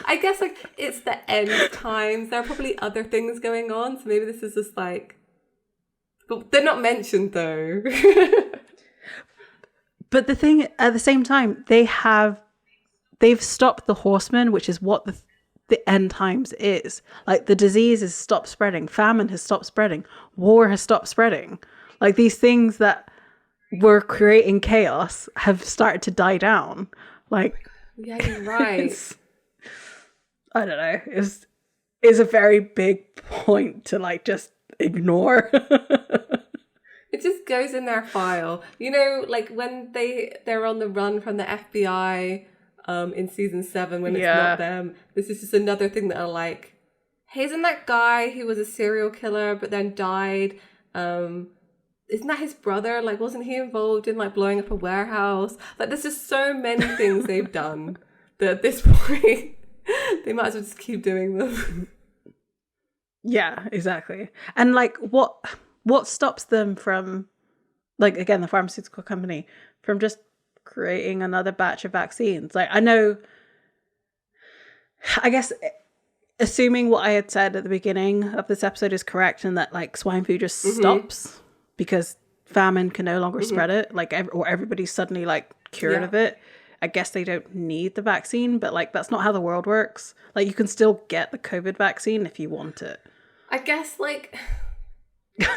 I guess like it's the end times. There are probably other things going on, so maybe this is just like, but they're not mentioned though. But the thing at the same time, they've stopped the horsemen, which is what the end times is. Like the disease has stopped spreading, famine has stopped spreading, war has stopped spreading. Like these things that were creating chaos have started to die down. Like, yeah, you're right. I don't know. It's a very big point to like just ignore. It just goes in their file. You know, like when they're on the run from the FBI in season 7 when it's not them. This is just another thing that are like, hey, isn't that guy who was a serial killer but then died? Isn't that his brother? Like, wasn't he involved in like blowing up a warehouse? Like, there's just so many things they've done that at this point they might as well just keep doing them. Yeah, exactly. And like, what stops them from, like, again, the pharmaceutical company from just creating another batch of vaccines? Like, I guess, assuming what I had said at the beginning of this episode is correct, and that like swine flu just stops because famine can no longer spread it, like, or everybody's suddenly like cured of it. I guess they don't need the vaccine, but like that's not how the world works. Like you can still get the COVID vaccine if you want it. I guess like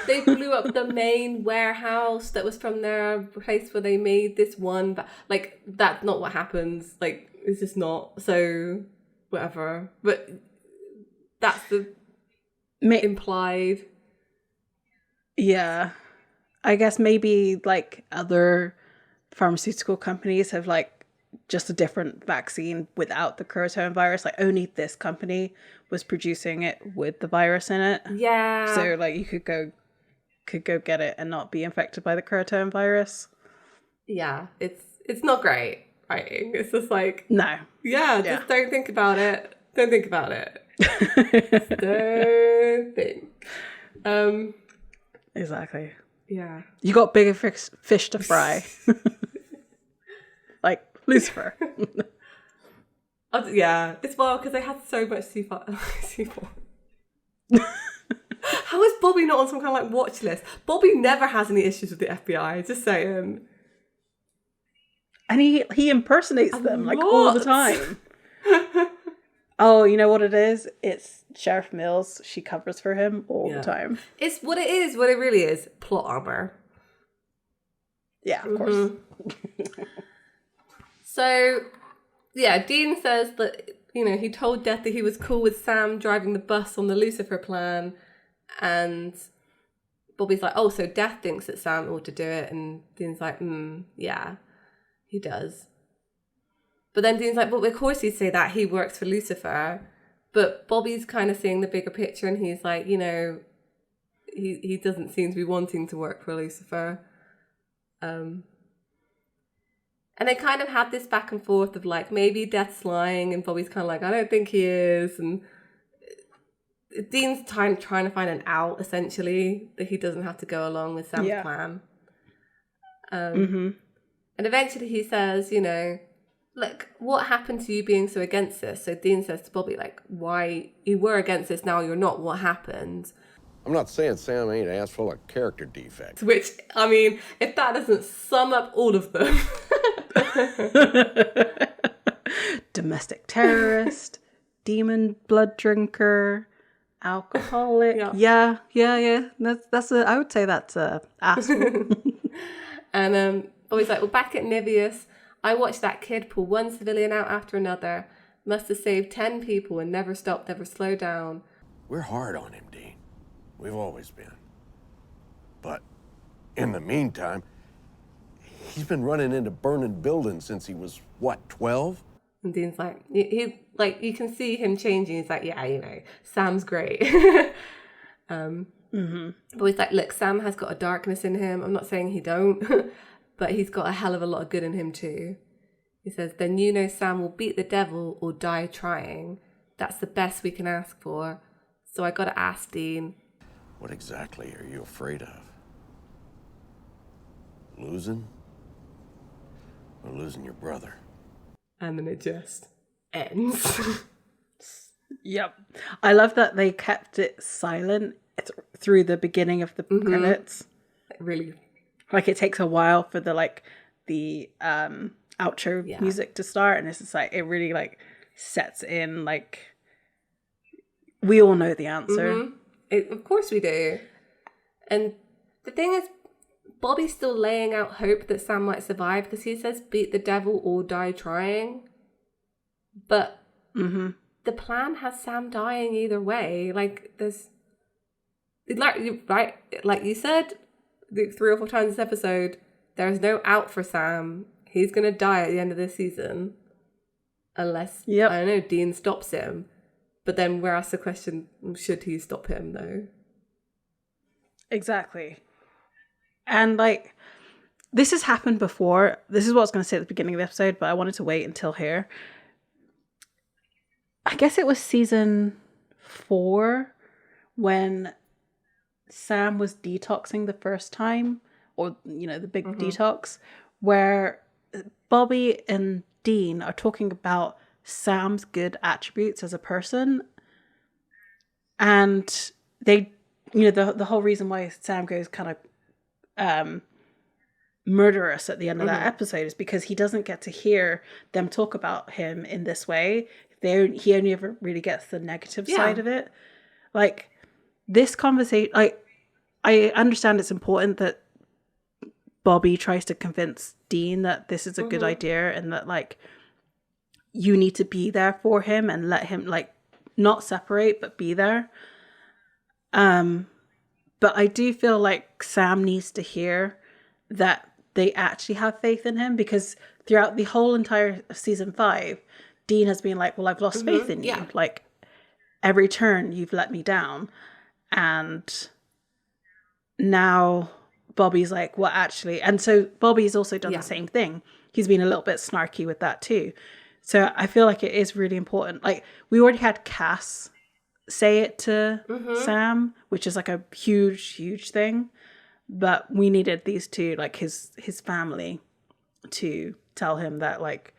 they blew up the main warehouse that was from their place where they made this one, but like that's not what happens. Like it's just not. So whatever. But that's the implied. Yeah. I guess maybe like other pharmaceutical companies have like just a different vaccine without the croatoan virus. Like only this company was producing it with the virus in it. Yeah. So like you could go get it and not be infected by the croatoan virus. Yeah, it's not great writing. It's just like no. Yeah, just don't think about it. Don't think about it. Just don't think. Exactly. Yeah. You got bigger fish to fry. Like Lucifer. Yeah, it's well because they had so much C4. How is Bobby not on some kind of like watch list? Bobby never has any issues with the FBI. Just saying. And he impersonates them like all the time. Oh, you know what it is? It's Sheriff Mills. She covers for him all the time. It's what it is. What it really is. Plot armor. Yeah, of course. So, yeah, Dean says that, you know, he told Death that he was cool with Sam driving the bus on the Lucifer plan. And Bobby's like, oh, so Death thinks that Sam ought to do it. And Dean's like, yeah, he does. But then Dean's like, well, of course he'd say that. He works for Lucifer. But Bobby's kind of seeing the bigger picture. And he's like, you know, he doesn't seem to be wanting to work for Lucifer. And they kind of had this back and forth of like, maybe Death's lying. And Bobby's kind of like, I don't think he is. And Dean's trying to find an out, essentially, that he doesn't have to go along with Sam's plan. And eventually he says, you know, like, what happened to you being so against this? So Dean says to Bobby, like, why you were against this, now you're not. What happened? I'm not saying Sam ain't ass full of character defects. Which, I mean, if that doesn't sum up all of them. Domestic terrorist, demon blood drinker, alcoholic. Yeah. That's I would say that's a asshole. And Bobby's like, well, back at Niveus, I watched that kid pull one civilian out after another. Must have saved 10 people and never stopped, never slowed down. We're hard on him, Dean. We've always been. But in the meantime, he's been running into burning buildings since he was, what, 12? And Dean's like, he like, you can see him changing. He's like, yeah, you know, Sam's great. But he's like, look, Sam has got a darkness in him. I'm not saying he don't, but he's got a hell of a lot of good in him too. He says, then you know Sam will beat the devil or die trying. That's the best we can ask for. So I got to ask Dean. What exactly are you afraid of? Losing? Or losing your brother? And then it just ends. Yep. I love that they kept it silent through the beginning of the credits. Really? Like, it takes a while for the outro music to start, and it's just like, it really like sets in, like, we all know the answer. Of course we do. And the thing is, Bobby's still laying out hope that Sam might survive, because he says beat the devil or die trying. But the plan has Sam dying either way. Like, there's, like you said 3 or 4 times this episode, there's no out for Sam. He's going to die at the end of this season. Unless, I don't know, Dean stops him. But then we're asked the question, should he stop him, though? Exactly. And, like, this has happened before. This is what I was going to say at the beginning of the episode, but I wanted to wait until here. I guess it was season 4 when Sam was detoxing the first time, or, you know, the big detox, where Bobby and Dean are talking about Sam's good attributes as a person. And they, you know, the whole reason why Sam goes kind of murderous at the end of that episode is because he doesn't get to hear them talk about him in this way. He only ever really gets the negative side of it. Like, this conversation, like, I understand it's important that Bobby tries to convince Dean that this is a good idea, and that, like, you need to be there for him and let him, like, not separate, but be there. But I do feel like Sam needs to hear that they actually have faith in him, because throughout the whole entire season 5, Dean has been like, well, I've lost faith in you. Like, every turn you've let me down. And now Bobby's like, well, actually, and so Bobby's also done the same thing. He's been a little bit snarky with that too. So I feel like it is really important. Like, we already had Cass say it to Sam, which is like a huge thing. But we needed these two, like his family, to tell him that, like,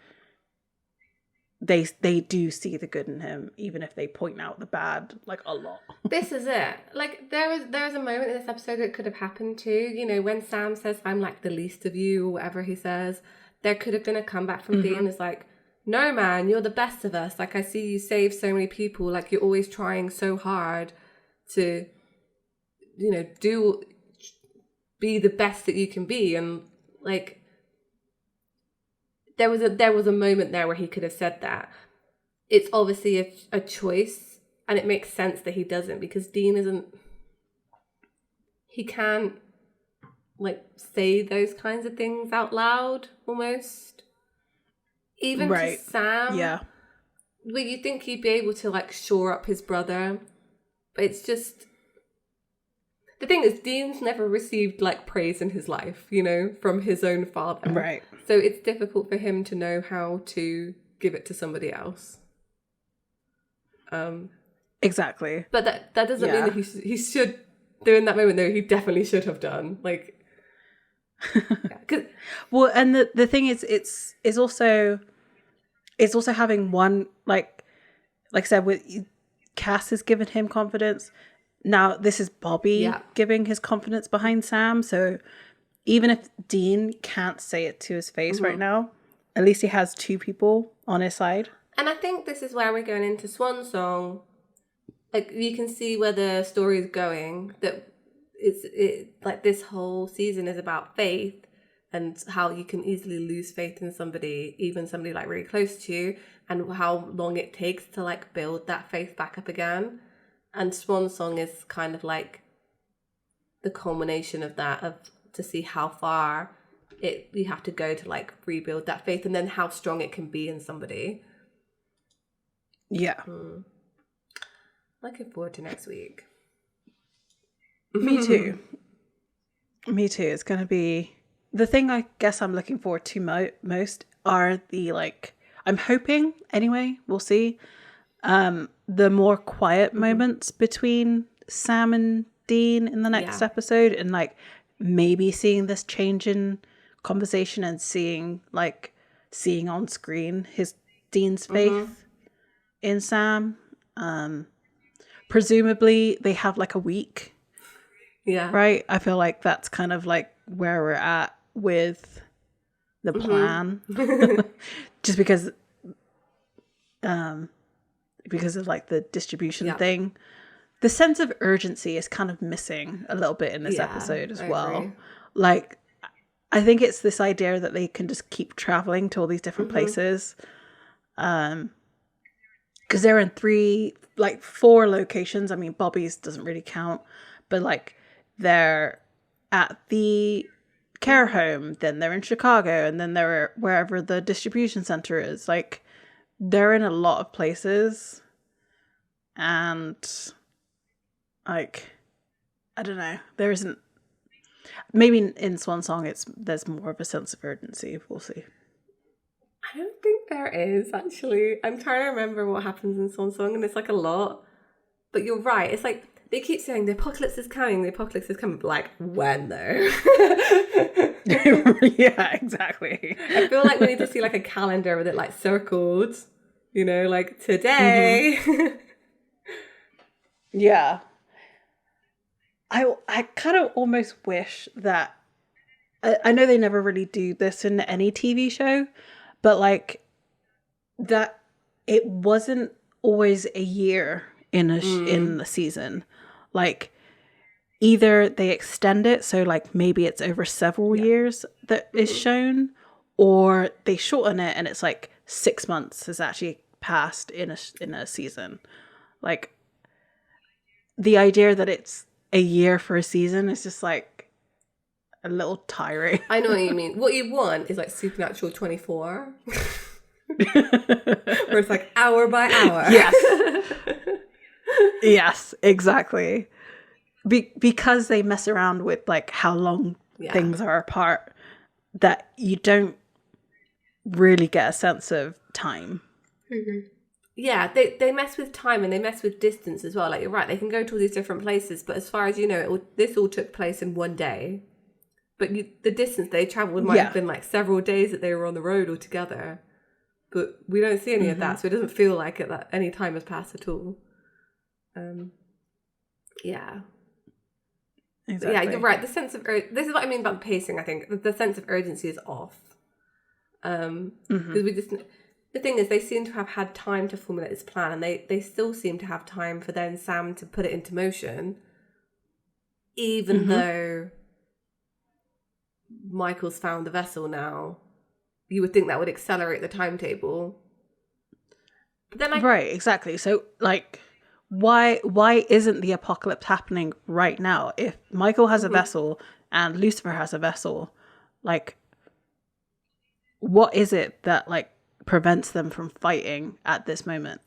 they do see the good in him, even if they point out the bad, like, a lot. This is it. Like, there was a moment in this episode that could have happened too. You know, when Sam says, I'm like the least of you, or whatever he says, there could have been a comeback from Dean. It's like, no, man, you're the best of us. Like, I see you save so many people. Like, you're always trying so hard to, you know, be the best that you can be. And, like, there was a moment there where he could have said that. It's obviously a choice, and it makes sense that he doesn't, because Dean he can't, like, say those kinds of things out loud, almost. Even to Sam. Yeah. Well, you think he'd be able to, like, shore up his brother, but it's just, the thing is, Dean's never received, like, praise in his life, you know, from his own father. Right. So it's difficult for him to know how to give it to somebody else. Exactly. But that doesn't mean that he should, during that moment, though, he definitely should have done. Like, well, and the thing is, it's also, it's also having one, like I said, with Cass has given him confidence. Now this is Bobby giving his confidence behind Sam. So even if Dean can't say it to his face right now, at least he has two people on his side. And I think this is where we're going into Swan Song. Like, you can see where the story is going, that like this whole season is about faith and how you can easily lose faith in somebody, even somebody like really close to you, and how long it takes to like build that faith back up again. And Swan Song is kind of like the culmination of that, to see how far you have to go to like rebuild that faith, and then how strong it can be in somebody. Yeah. Looking forward to next week. Me too. Me too. It's going to be... The thing I guess I'm looking forward to most are the, like... I'm hoping, anyway, we'll see, the more quiet moments between Sam and Dean in the next episode, and, like, maybe seeing this change in conversation and seeing on screen Dean's faith in Sam. Presumably they have like a week. Yeah. Right? I feel like that's kind of like where we're at with the plan. Just because of like the distribution thing. The sense of urgency is kind of missing a little bit in this episode as well. Agree. Like, I think it's this idea that they can just keep traveling to all these different places. Because they're in 4 locations. I mean, Bobby's doesn't really count, but like they're at the care home, then they're in Chicago, and then they're wherever the distribution center is. Like, they're in a lot of places, and like, I don't know, there isn't, maybe in Swan Song there's more of a sense of urgency. We'll see. I don't think there is, actually. I'm trying to remember what happens in Swan Song, and it's like a lot. But you're right. It's like they keep saying the apocalypse is coming, but like, when though? Yeah, exactly. I feel like we need to see like a calendar with it like circled, you know, like today. Yeah. I kind of almost wish that, I know they never really do this in any TV show, but like that it wasn't always a year in the season. Like, either they extend it, so like maybe it's over several years that is shown, or they shorten it and it's like 6 months has actually passed in a season. Like, the idea that it's a year for a season is just like a little tiring. I know what you mean. What you want is like Supernatural 24. Where it's like hour by hour. Yes. Yes, exactly. Because they mess around with like how long things are apart, that you don't really get a sense of time. Yeah, they mess with time and they mess with distance as well. Like, you're right, they can go to all these different places, but as far as you know, this all took place in one day. But the distance they travelled might have been like several days that they were on the road all together. But we don't see any of that, so it doesn't feel like that any time has passed at all. Yeah. Exactly. Yeah, you're right. The sense of this is what I mean about the pacing. I think the sense of urgency is off. Because the thing is, they seem to have had time to formulate this plan, and they still seem to have time for then Sam to put it into motion, even though Michael's found the vessel now. You would think that would accelerate the timetable. But then right, exactly. So, like, why isn't the apocalypse happening right now? If Michael has a vessel and Lucifer has a vessel, like, what is it that like prevents them from fighting at this moment?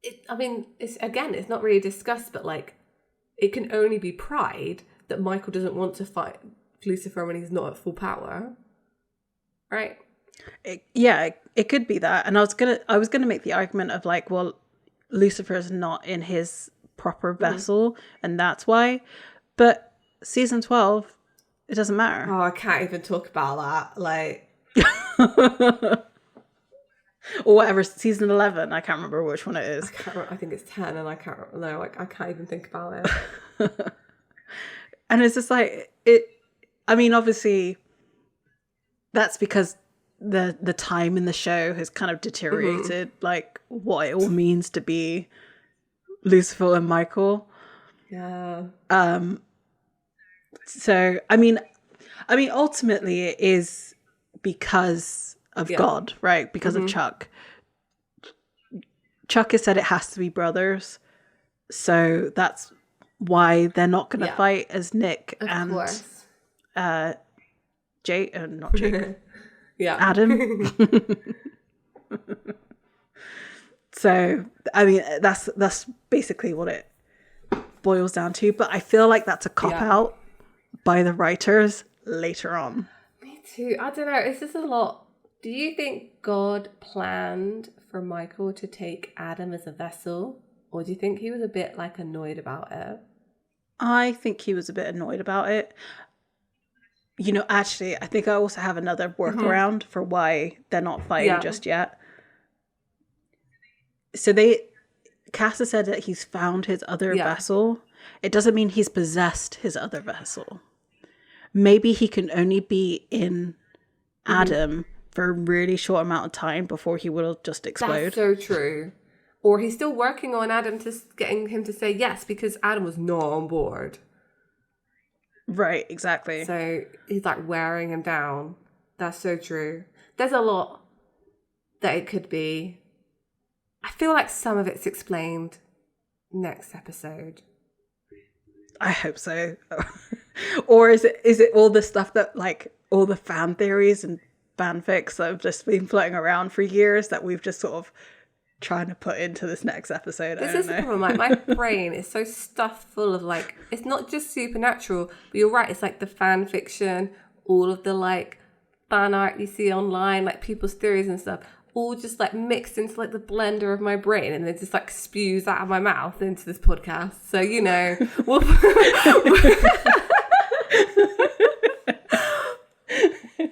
It's not really discussed, but like, it can only be pride that Michael doesn't want to fight Lucifer when he's not at full power. Right. It could be that. And I was gonna make the argument of like, well, Lucifer is not in his proper vessel, and that's why. But season 12, it doesn't matter. Oh, I can't even talk about that. Like, or whatever, season 11. I can't remember which one it is. I think it's 10, and I can't remember. No, I can't even think about it. And it's just like it. I mean, obviously, that's because the time in the show has kind of deteriorated, like what it all means to be Lucifer and Michael. Yeah. So I mean, ultimately, it is because of God, right? Because of Chuck. Chuck has said it has to be brothers, so that's why they're not going to fight as Nick and Jake, not Jake. Adam. So I mean, that's basically what it boils down to. But I feel like that's a cop out by the writers later on. Me too. I don't know. It's just a lot. Do you think God planned for Michael to take Adam as a vessel, or do you think he was a bit like annoyed about it? I think he was a bit annoyed about it. You know, actually, I think I also have another workaround for why they're not fighting just yet. So Cass has said that he's found his other vessel. It doesn't mean he's possessed his other vessel. Maybe he can only be in Adam for a really short amount of time before he will just explode. That's so true. Or he's still working on Adam to getting him to say yes, because Adam was not on board. Right, exactly. So he's like wearing him down. That's so true. There's a lot that it could be. I feel like some of it's explained next episode. I hope so. Or is it all the stuff that, like, all the fan theories and fanfics that have just been floating around for years that we've just sort of trying to put into this next episode? This is the problem. Like, my brain is so stuffed full of, like, it's not just supernatural, but you're right. It's like the fan fiction, all of the like fan art you see online, like people's theories and stuff, all just like mixed into like the blender of my brain, and it just like spews out of my mouth into this podcast. So, you know,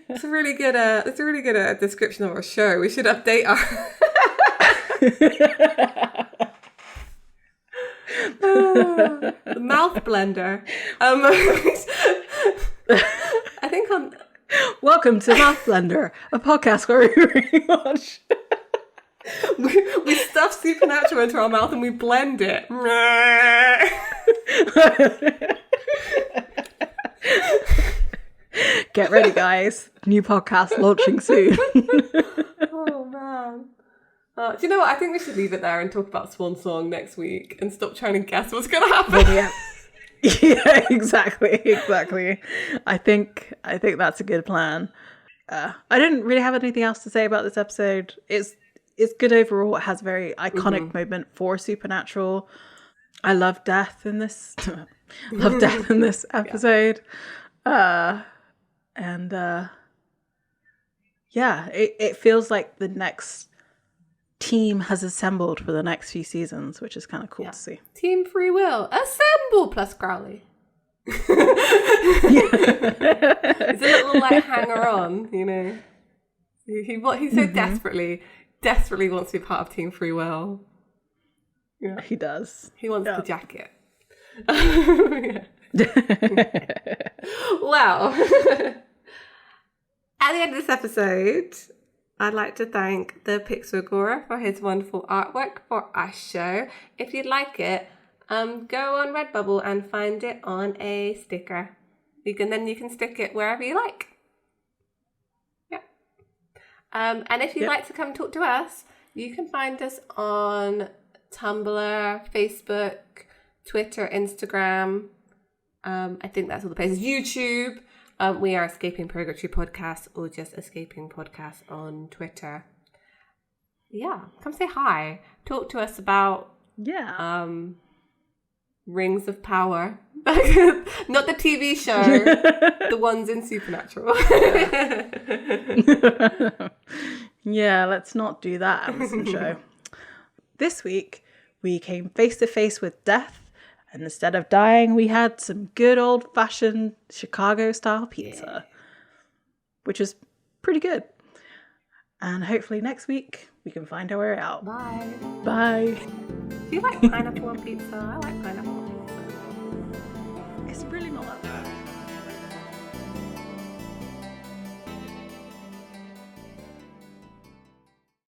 it's a really good description of our show. We should update our the mouth blender. I think on Welcome to Mouth Blender, a podcast where we rewatch. we stuff supernatural into our mouth and we blend it. Get ready, guys. New podcast launching soon. Oh, man. Do you know what? I think we should leave it there and talk about Swan Song next week and stop trying to guess what's going to happen. Yeah, exactly. I think that's a good plan. I didn't really have anything else to say about this episode. It's good overall. It has a very iconic moment for Supernatural. I love death in this. Episode. It feels like the next team has assembled for the next few seasons, which is kind of cool to see. Team Free Will, assemble, plus Crowley. It's a little like hanger on, you know. He so desperately wants to be part of Team Free Will. Yeah, he does. He wants the jacket. Well, at the end of this episode, I'd like to thank the Pixelgora for his wonderful artwork for our show. If you'd like it, go on Redbubble and find it on a sticker. You can stick it wherever you like. Yeah. And if you'd like to come talk to us, you can find us on Tumblr, Facebook, Twitter, Instagram. I think that's all the places. YouTube. We are Escaping Purgatory Podcast, or just Escaping Podcast on Twitter. Yeah, come say hi. Talk to us about Rings of Power. Not the TV show, the ones in Supernatural. Yeah, let's not do that Amazon show. This week, we came face to face with death. And instead of dying, we had some good old-fashioned Chicago-style pizza, which is pretty good. And hopefully next week, we can find our way out. Bye. Bye. Do you like pineapple on pizza? I like pineapple on pizza. It's really not that bad.